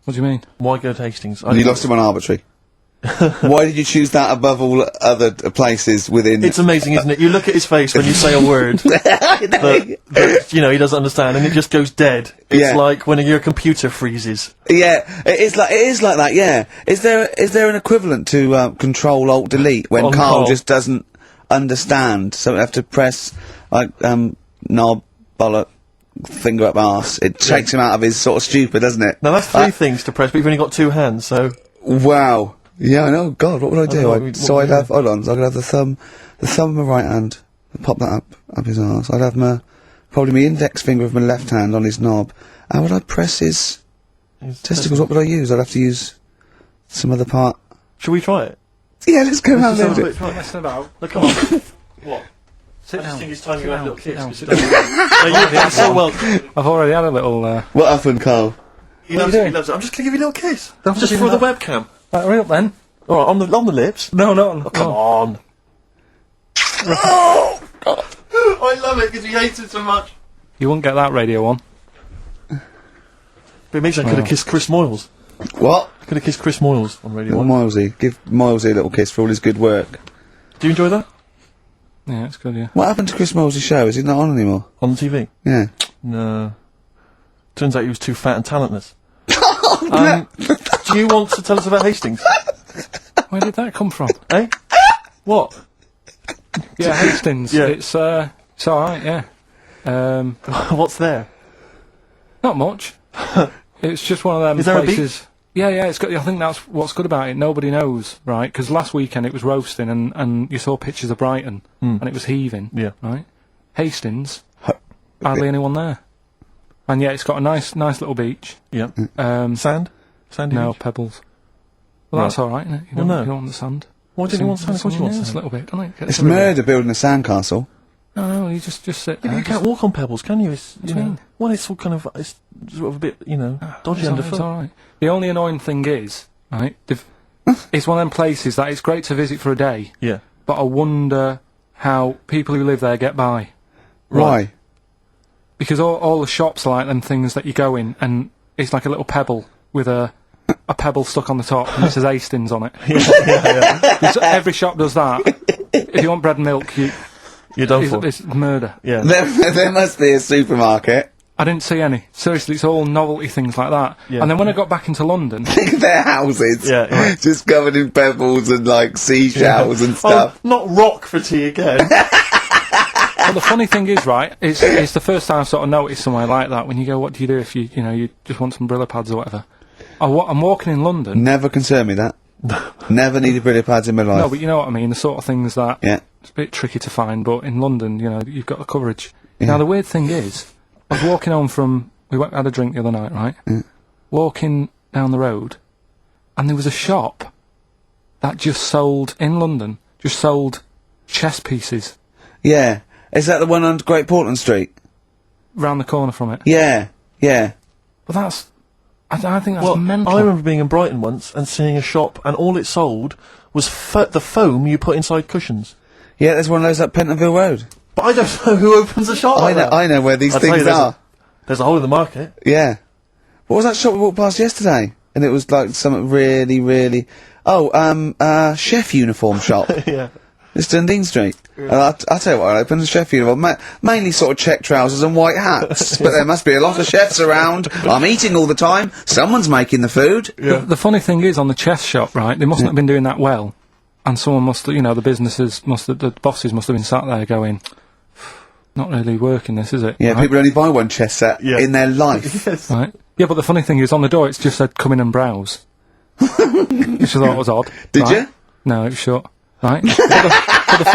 What do you mean? Why go to Hastings? You lost him on arbitrary. Why did you choose that above all other places within? It's amazing, isn't it? You look at his face when you say a word that he doesn't understand, and it just goes dead. It's like when your computer freezes. Yeah, it is like that. Yeah, is there an equivalent to Control Alt Delete when Karl just doesn't understand? So we have to press like knob, bollock, finger up arse. It takes him out of his sort of stupor, doesn't it? Now that's 3 things to press, but you've only got 2 hands, so. Wow. Yeah, I know. God, what would I do? I'd have. Hold on. So I could have the thumb of my right hand. Pop that up his arse. I'd have probably my index finger of my left hand on his knob. How would I press his testicles? What would I use? I'd have to use some other part. Should we try it? Yeah, let's go around there. Messing about. Look, come on. What? Sit I just down. think it's time you had a little kiss. Sit No, you're so welcome. I've already had a little. What happened, Karl? He loves it. I'm just going to give you a little kiss. Just for the webcam. Right, hurry up then. All right, on the lips. No, not. Come on. Oh, God. I love it because he hates it so much. You wouldn't get that radio on. But it means I could have kissed Chris Moyles. What? I could have kissed Chris Moyles on Radio Little 1. Milesy. Give Milesy a little kiss for all his good work. Do you enjoy that? Yeah, it's good. Yeah. What happened to Chris Miles's show? Is he not on anymore? On the TV? Yeah. No. Turns out he was too fat and talentless. Do you want to tell us about Hastings? Where did that come from? Eh? What? Yeah, Hastings. Yeah. It's alright. Yeah. What's there? Not much. It's just one of them Is there a places. Yeah, it's got. I think that's what's good about it. Nobody knows, right? Because last weekend it was roasting, and you saw pictures of Brighton, and it was heaving. Yeah. Right. Hastings, hardly anyone there, and yeah, it's got a nice little beach. Yeah. Sand? Sandy No, beach? pebbles. Well, that's all right, isn't it? You don't, no. you don't want the sand. Why didn't you want sand? Of course you want Yes, a sand. little bit, don't it? It's murder building a sandcastle. No, you just sit Yeah, there. but you can't walk on pebbles, can you? It's, What do you mean? Well, it's all kind of, it's sort of a bit, dodgy It's underfoot. all right. The only annoying thing is, right, it's one of them places that it's great to visit for a day, Yeah. but I wonder how people who live there get by. Why? Because all the shops are like them things that you go in, and it's like a little pebble with a pebble stuck on the top, and it says Hastings on it. Yeah. Every shop does that. If you want bread and milk, You're done for. it's murder. Yeah. There must be a supermarket. I didn't see any. Seriously, it's all novelty things like that. Yeah. And then when I got back into London... Their houses. Yeah. Just covered in pebbles and like seashells and stuff. Oh, not rock for tea again. Well, the funny thing is, right, it's the first time I've sort of noticed somewhere like that, when you go, what do you do if you just want some Brillo pads or whatever? I'm walking in London... Never concerned me that. Never needed Brillo pads in my life. No, but you know what I mean, the sort of things that... Yeah. It's a bit tricky to find, but in London, you've got the coverage. Yeah. Now, the weird thing is, I was walking home from... We had a drink the other night, right? Yeah. Walking down the road, and there was a shop that just sold, in London, chess pieces. Yeah. Is that the one on Great Portland Street? Round the corner from it. Yeah. Yeah. But that's... I think that's mental. I remember being in Brighton once and seeing a shop, and all it sold was the foam you put inside cushions. Yeah, there's one of those up Pentonville Road. But I don't know who opens a shop like that. I know where these I'll tell things you, are. There's a hole in the market. Yeah. What was that shop we walked past yesterday? And it was like something really, really... Oh, chef uniform shop. Yeah. It's Dundee Street. And I'll tell you what, I opened a chef uniform. Mainly sort of check trousers and white hats. But there must be a lot of chefs around. I'm eating all the time. Someone's making the food. Yeah. The funny thing is, on the chess shop, right, they mustn't have been doing that well. And someone must, the businesses the bosses must have been sat there going, not really working this, is it? Yeah, right? people only buy one chess set in their life. Yes. Right. Yeah, but the funny thing is, on the door it's just said, come in and browse. Which I thought was odd. Did right? you? No, it was shut. Right? but the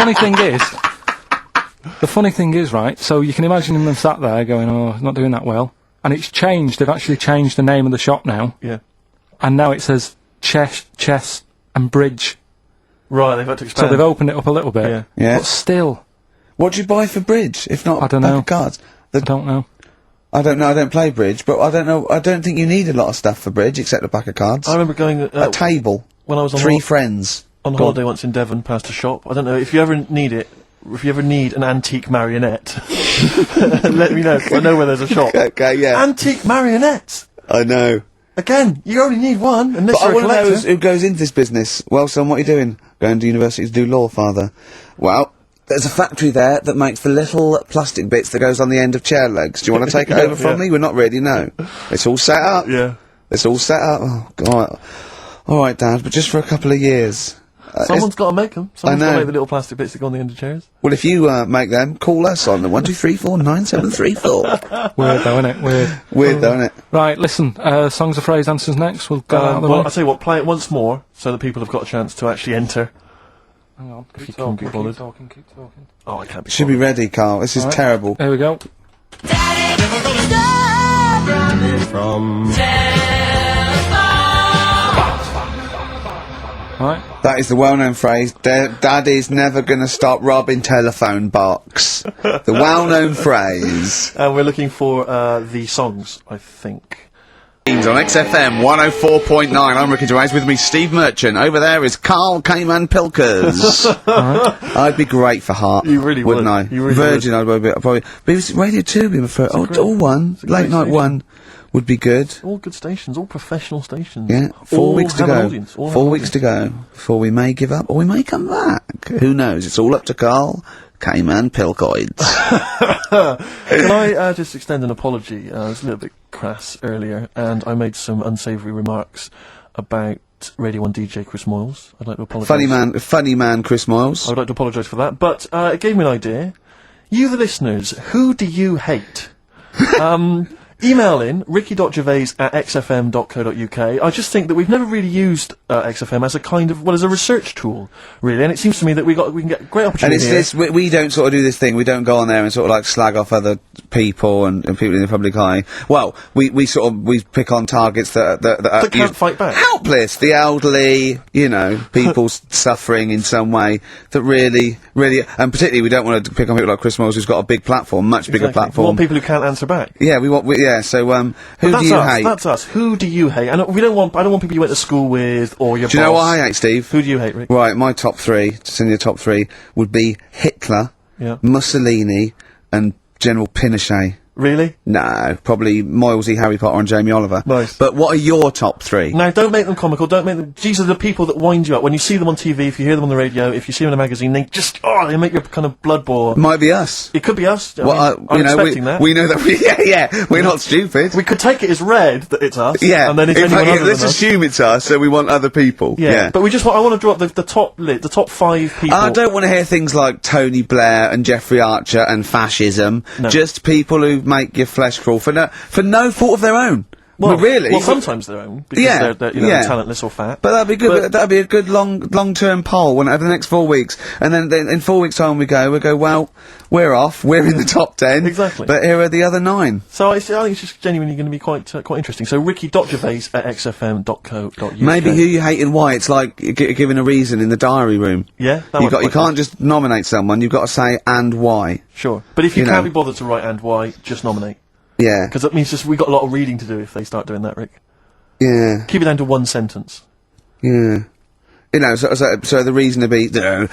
funny thing is, right, so you can imagine them sat there going, oh, not doing that well. And it's changed, they've actually changed the name of the shop now. Yeah. And now it says chess and bridge. Right, they've had to expand. So they've opened it up a little bit. Yeah. Yeah. But still, What do you buy for bridge, if not I don't pack know. of cards? I don't know. I don't know, I don't play bridge, but I don't know, I don't think you need a lot of stuff for bridge, except a pack of cards. I remember going a table. when I was on Three friends. on holiday once in Devon, past a shop. I don't know if you ever need it. If you ever need an antique marionette, let me know. 'Cause I know where there's a shop. Okay, yeah. Antique marionettes. I know. Again, you only need one, unless But I you're a want to know collector. who goes into this business. Well, son, what are you doing? Going to university to do law, father. Well, there's a factory there that makes the little plastic bits that goes on the end of chair legs. Do you want to take it over from me? We're not ready, no. It's all set up. Yeah. It's all set up. Oh, God. All right, Dad, but just for a couple of years. Someone's got to make them. Someone's got know. to make the little plastic bits that go on the end of chairs. Well, if you make them, call us on the 123497734. Weird though, innit? Weird. Weird, though, isn't it? Right, listen, songs of phrase answers next. We'll go out of the Well, way. I'll tell you what, play it once more, so that people have got a chance to actually enter. Hang on, If you can't be bothered. keep talking. Oh, I can't be Should be ready, Carl. This is terrible. Here we go. Right. That is the well-known phrase, Daddy's never gonna stop robbing telephone box. The well-known phrase. And we're looking for the songs, I think. On XFM 104.9, I'm Ricky Gervais, with me Steve Merchant. Over there is Karl Pilkington. I'd be great for Heart. You really wouldn't would. I? You really Virgin, I'd probably. But it was Radio 2 would be my first. All one. Late night station. one would be good. All good stations, all professional stations. Yeah, 4 All weeks to have an go. audience, all have 4 an weeks to audience. go before we may give up or we may come back. Who knows? It's all up to Karl Pilkoid. Can I just extend an apology? I was a little bit crass earlier, and I made some unsavoury remarks about Radio 1 DJ Chris Moyles. I'd like to apologise. funny man, Chris Moyles. I would like to apologise for that, but it gave me an idea. You, the listeners, who do you hate? Email in ricky.gervais@xfm.co.uk. I just think that we've never really used XFM as a kind of, as a research tool, really, and it seems to me that we can get great And opportunity it's here. this, we don't sort of do this thing, we don't go on there and sort of like slag off other people and people in the public eye. Well, we pick on targets that are can't fight back. helpless, the elderly, you know, people suffering in some way, that really, and particularly we don't want to pick on people like Chris Moyles, who's got a big platform, much bigger Exactly. We platform. want people who can't answer back. Yeah, so, who But do you hate? That's us. Who do you hate? And I don't want people you went to school with or your Do you know what I hate, Steve? Who do you hate, Rick? Right, my top three, just in your top three, would be Hitler, Yeah. Mussolini, and General Pinochet. Really? No, probably Moylesy, Harry Potter, and Jamie Oliver. Nice. But what are your top three? Now, don't make them comical, don't make them... These are the people that wind you up. When you see them on TV, if you hear them on the radio, if you see them in a magazine, they they make your kind of blood boil. Might be us. It could be us. I Well, mean, I'm expecting that. we know that we're not stupid. We could take it as read that it's us. Yeah, And then it's in anyone fact, other let's than us. assume it's us, so we want other people. Yeah. But I want to drop the top 5 people. I don't want to hear things like Tony Blair and Jeffrey Archer and fascism. No. Just people who make your flesh crawl for no fault of their own. Well, really? Well, sometimes their own, because Yeah, they're yeah. talentless or fat. But that'd be good. That'd be a good long-term poll over the next 4 weeks, and then in 4 weeks' time we go. Well, we're off. We're in the top 10. Exactly. But here are the other 9. So I think it's just genuinely going to be quite interesting. So ricky.gervais@xfm.co.uk. Maybe who you hate and why. It's like giving a reason in the diary room. Yeah, that You would work. can't just nominate someone. You've got to say and why. Sure, but if you You can't know. be bothered to write and why, just nominate. Yeah. Because that means we've got a lot of reading to do if they start doing that, Rick. Yeah. Keep it down to one sentence. Yeah. You know, so the reason to be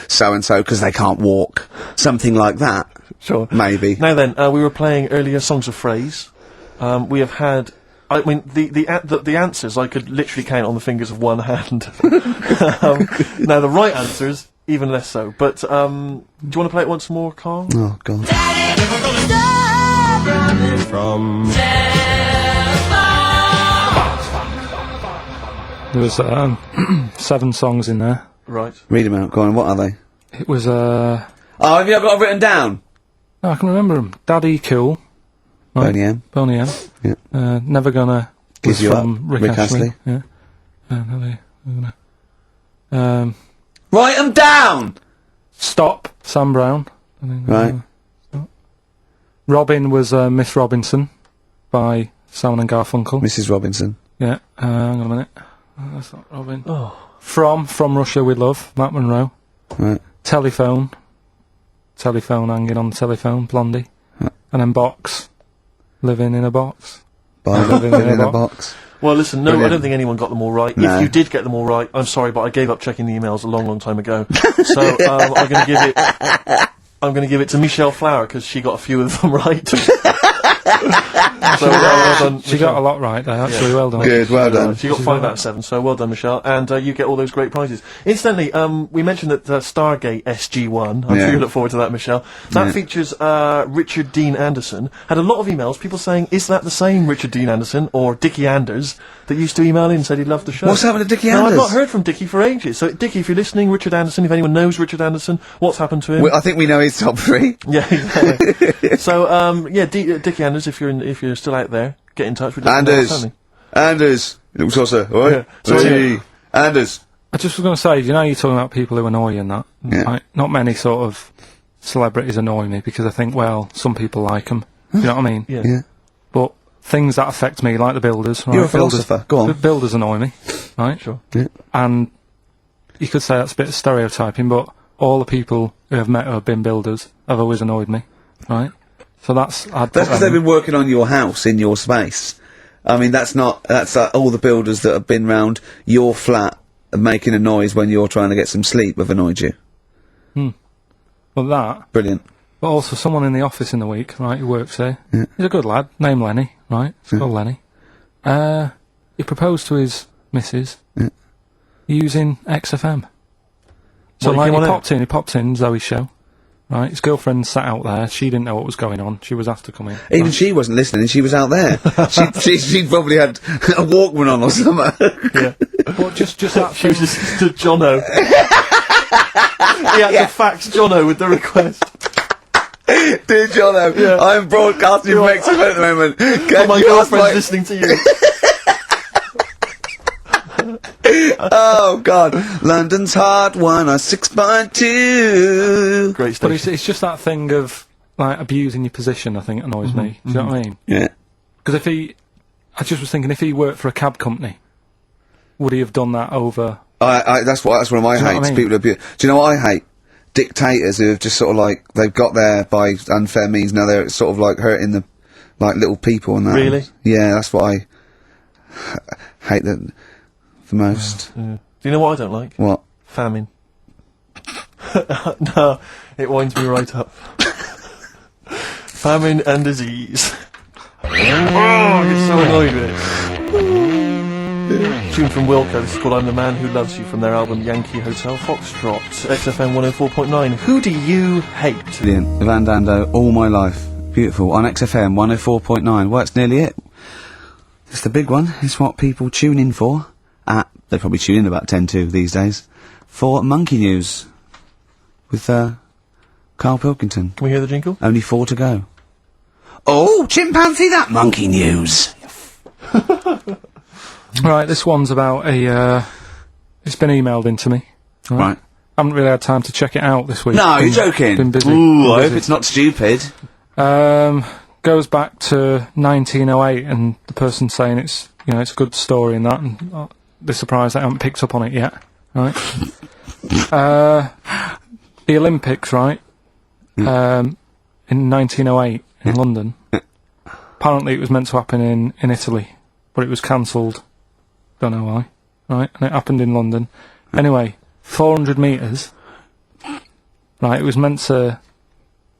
so and so because they can't walk, something like that. Sure. Maybe. Now then, we were playing earlier songs of phrase. We have had. I mean, the answers I could literally count on the fingers of one hand. Now the right answers, even less so. But do you want to play it once more, Carl? Oh God. There was 7 songs in there. Right. Read them out. Go on. What are they? It was Oh, have you got it written down? I can remember them. Daddy Cool. Right. Boney M. Boney M. Yeah. Never Gonna Gives was You from Up. Rick Rick Astley. Astley. Yeah. Never Gonna. Write them down. Stop, Sam Brown. Right. Robin was Miss Robinson by Simon and Garfunkel. Mrs. Robinson. Yeah. Hang on a minute. That's not Robin. Oh. From Russia with Love, Matt Monro. Right. Telephone hanging on the telephone, Blondie. Right. And then Box, Living in a Box. By living in a box. Well, listen, no, I Brilliant. don't think anyone got them all right. No. If you did get them all right, I'm sorry, but I gave up checking the emails a long time ago. So I'm going to give it to Michelle Flower because she got a few of them right. So well done. She got a lot right there, actually. Well done. Good, well done. She got 5 out of 7, so well done, Michelle. And you get all those great prizes. Incidentally, we mentioned that Stargate SG-1, I'm sure you look forward to that, Michelle. That features Richard Dean Anderson. Had a lot of emails, people saying, is that the same Richard Dean Anderson, or Dickie Anders, that used to email in and said he loved the show? What's happened to Dickie No, Anders? I've not heard from Dickie for ages. So, Dickie, if you're listening, Richard Anderson, if anyone knows Richard Anderson, what's happened to him? I think we know his top 3. Yeah, exactly. So, Dickie Anders, if you're still out there, get in touch with Anders, little saucer, alright? Yeah. Anders. I just was going to say, you're talking about people who annoy you and that. Yeah. Right? Not many sort of celebrities annoy me because I think, well, some people like them. You know what I mean? Yeah. But things that affect me, like the builders. Right? You're a philosopher. Go on. Builders annoy me, right? Sure. Yeah. And you could say that's a bit of stereotyping, but all the people who I've met who have been builders have always annoyed me, right? So that's because they've been working on your house in your space. I mean, that's all the builders that have been round your flat and making a noise when you're trying to get some sleep have annoyed you. Well, that. Brilliant. But also someone in the office in the week, right, who works here. Yeah. He's a good lad, named Lenny, right? He's called Lenny. He proposed to his missus using XFM. So, he popped in Zoe's show, right? His girlfriend sat out there. She didn't know what was going on. She was asked to come in. Even she wasn't listening. She was out there. she probably had a Walkman on or something. Yeah. Well, just that She was just to Jono. He had to fax Jono with the request. Dear Jono, I'm broadcasting from XFM at the moment. But my girlfriend's listening to you. Oh God, London's Hot 106.2. Great But station. it's just that thing of like abusing your position. I think annoys me. Do you know what I mean? Yeah. Because I just was thinking, if he worked for a cab company, would he have done that over? That's one of my hates. what I mean? People abuse. Do you know what I hate? Dictators who have just sort of like they've got there by unfair means. Now they're sort of like hurting the little people and that. Really? Yeah, that's what I hate the most. Yeah. Do you know what I don't like? What? Famine. No, it winds me right up. Famine and disease. Oh, I get so annoyed with it. Tune from Wilco, this is called I'm the Man Who Loves You from their album Yankee Hotel Foxtrot, XFM 104.9. Who do you hate? Brilliant. Van Dando, all my life. Beautiful. On XFM 104.9. Well, that's nearly it. It's the big one. It's what people tune in for. They probably tune in about 10-2 these days. For Monkey News. With, Karl Pilkington. Can we hear the jingle? Only 4 to go. Oh, chimpanzee, that Monkey News! Right, this one's about it's been emailed into me. Right. Haven't really had time to check it out this week. No, you're joking. Been busy. Ooh, I hope it's not stupid. Goes back to 1908, and the person saying it's a good story and that, and they're surprised I haven't picked up on it yet. Right. The Olympics, right? In 1908 in London. Apparently, it was meant to happen in Italy, but it was cancelled. Don't know why. Right, and it happened in London. Anyway, 400 metres. Right, it was meant to.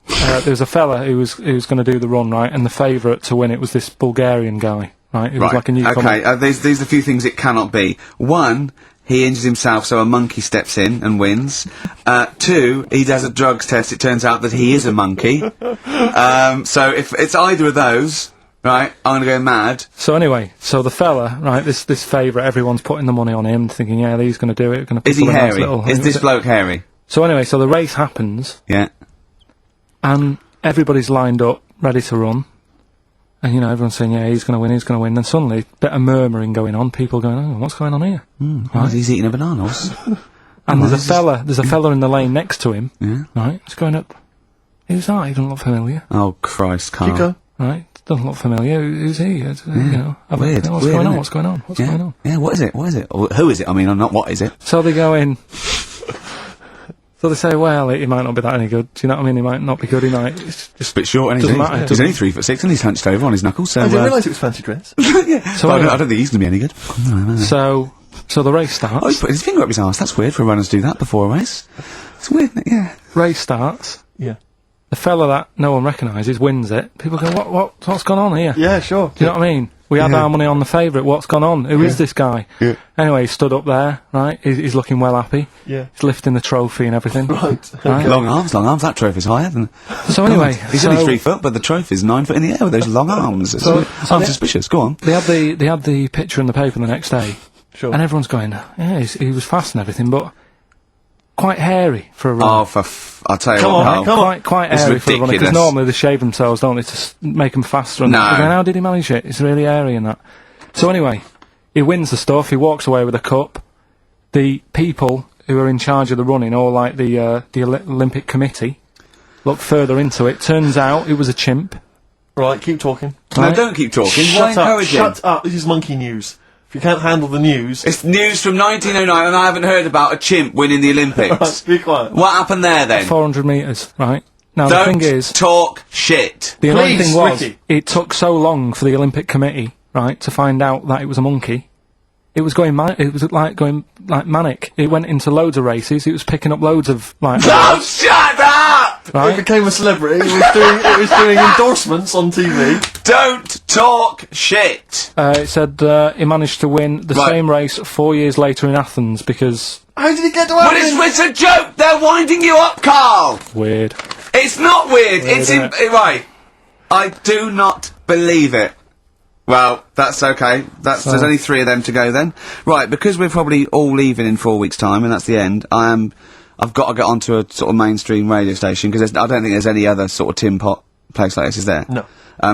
There was a fella who was going to do the run, right, and the favourite to win it was this Bulgarian guy, right? It was like a newcomer. Okay, these are the few things it cannot be. 1, he injures himself, so a monkey steps in and wins. 2, he does a drugs test, it turns out that he is a monkey. So if it's either of those, right, I'm going to go mad. So anyway, the fella, right, this favourite, everyone's putting the money on him, thinking, yeah, he's going to do it. Is he hairy? Is this bloke hairy? So anyway, the race happens. Yeah. And everybody's lined up, ready to run. And, everyone's saying, yeah, he's going to win. And suddenly, a bit of murmuring going on, people going, oh, what's going on here? Right. He's eating a banana. And there's a fella in the lane next to him, yeah. Right? He's going up, who's that? He doesn't look familiar. Oh, Christ, Carl. Chico. Right? Doesn't look familiar. Who's he? Weird. What's going on? What's going on? What's going on? Yeah, what is it? Or who is it? I mean, not what is it? So they go in. So they say, well, he might not be that any good. Do you know what I mean? He might not be good. He might. It's just a bit short, and doesn't matter. He's only 3'6", and he's hunched over on his knuckles. So I didn't realise it was fancy dress. So I don't think he's going to be any good. So the race starts. Oh, he's put his finger up his arse. That's weird for a runner to do that before a race. It's weird, isn't it? Yeah. Race starts. Yeah. the fella that no one recognises wins it. People go, what's gone on here? Yeah, sure. Do you know what I mean? We had our money on the favourite. What's gone on? Who is this guy? Yeah. Anyway, he stood up there, right? He's looking well happy. Yeah. He's lifting the trophy and everything. Right. Long arms. That trophy's higher than... So anyway... He's only 3 foot, but the trophy's 9 foot in the air with those long arms. It's I'm suspicious. Go on. They had the picture in the paper the next day. Sure. And everyone's going, yeah, he was fast and everything, but quite hairy for a runner. Oh, I'll tell you Come what, on, Carl. come on. Quite It's hairy for a runner, because ridiculous. normally they shave themselves, don't they, to make them faster. And No. they're going, how did he manage it? It's really hairy and that. So anyway, he wins the stuff, he walks away with a cup. The people who are in charge of the running, or like the Olympic Committee, look further into it. Turns out it was a chimp. Right, keep talking. No, Right? don't keep talking. Why encourage him? Shut up. This is monkey news. If you can't handle the news... It's news from 1909 and I haven't heard about a chimp winning the Olympics. Right, be quiet. What happened there then? 400 metres, right? Now Don't the thing is... talk shit. The annoying Please, thing was, Ricky. it took so long for the Olympic Committee, right, to find out that it was a monkey. It was going manic. It went into loads of races. It was picking up loads of like. Oh, shut up! It Right? became a celebrity. It was doing endorsements on TV. Don't talk shit. It said he managed to win the Right. same race 4 years later in Athens because How did he get to But Athens? it's a joke. They're winding you up, Carl. weird. It's not weird. It's isn't right. I do not believe it. Well, that's okay. There's only 3 of them to go then. Right, because we're probably all leaving in 4 weeks' time, and that's the end. I've got to get onto a sort of mainstream radio station because I don't think there's any other sort of tin pot place like this, is there? No.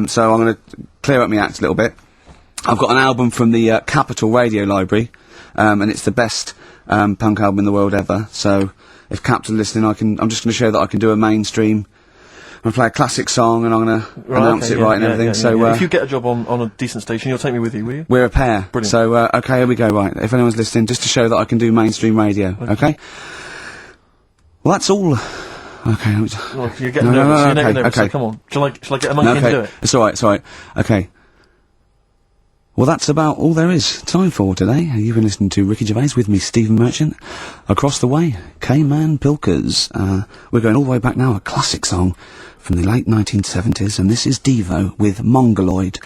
So I'm going to clear up my act a little bit. I've got an album from the Capital Radio Library, and it's the best punk album in the world ever. So if Capital are listening, I'm just going to show that I can do a mainstream. I'm going to play a classic song and I'm going to announce it right and everything. So if you get a job on a decent station, you'll take me with you, will you? we're a pair. Brilliant. So, okay, here we go, right. If anyone's listening, just to show that I can do mainstream radio, okay? Well, that's all. Okay. Well, you're getting nervous. You're getting nervous. okay. So come on. Shall I get a monkey and do it? It's alright. Okay. Well, that's about all there is time for today. You've been listening to Ricky Gervais with me, Stephen Merchant. Across the way, K-Man Pilkers. We're going all the way back now, a classic song from the late 1970s, and this is Devo with Mongoloid.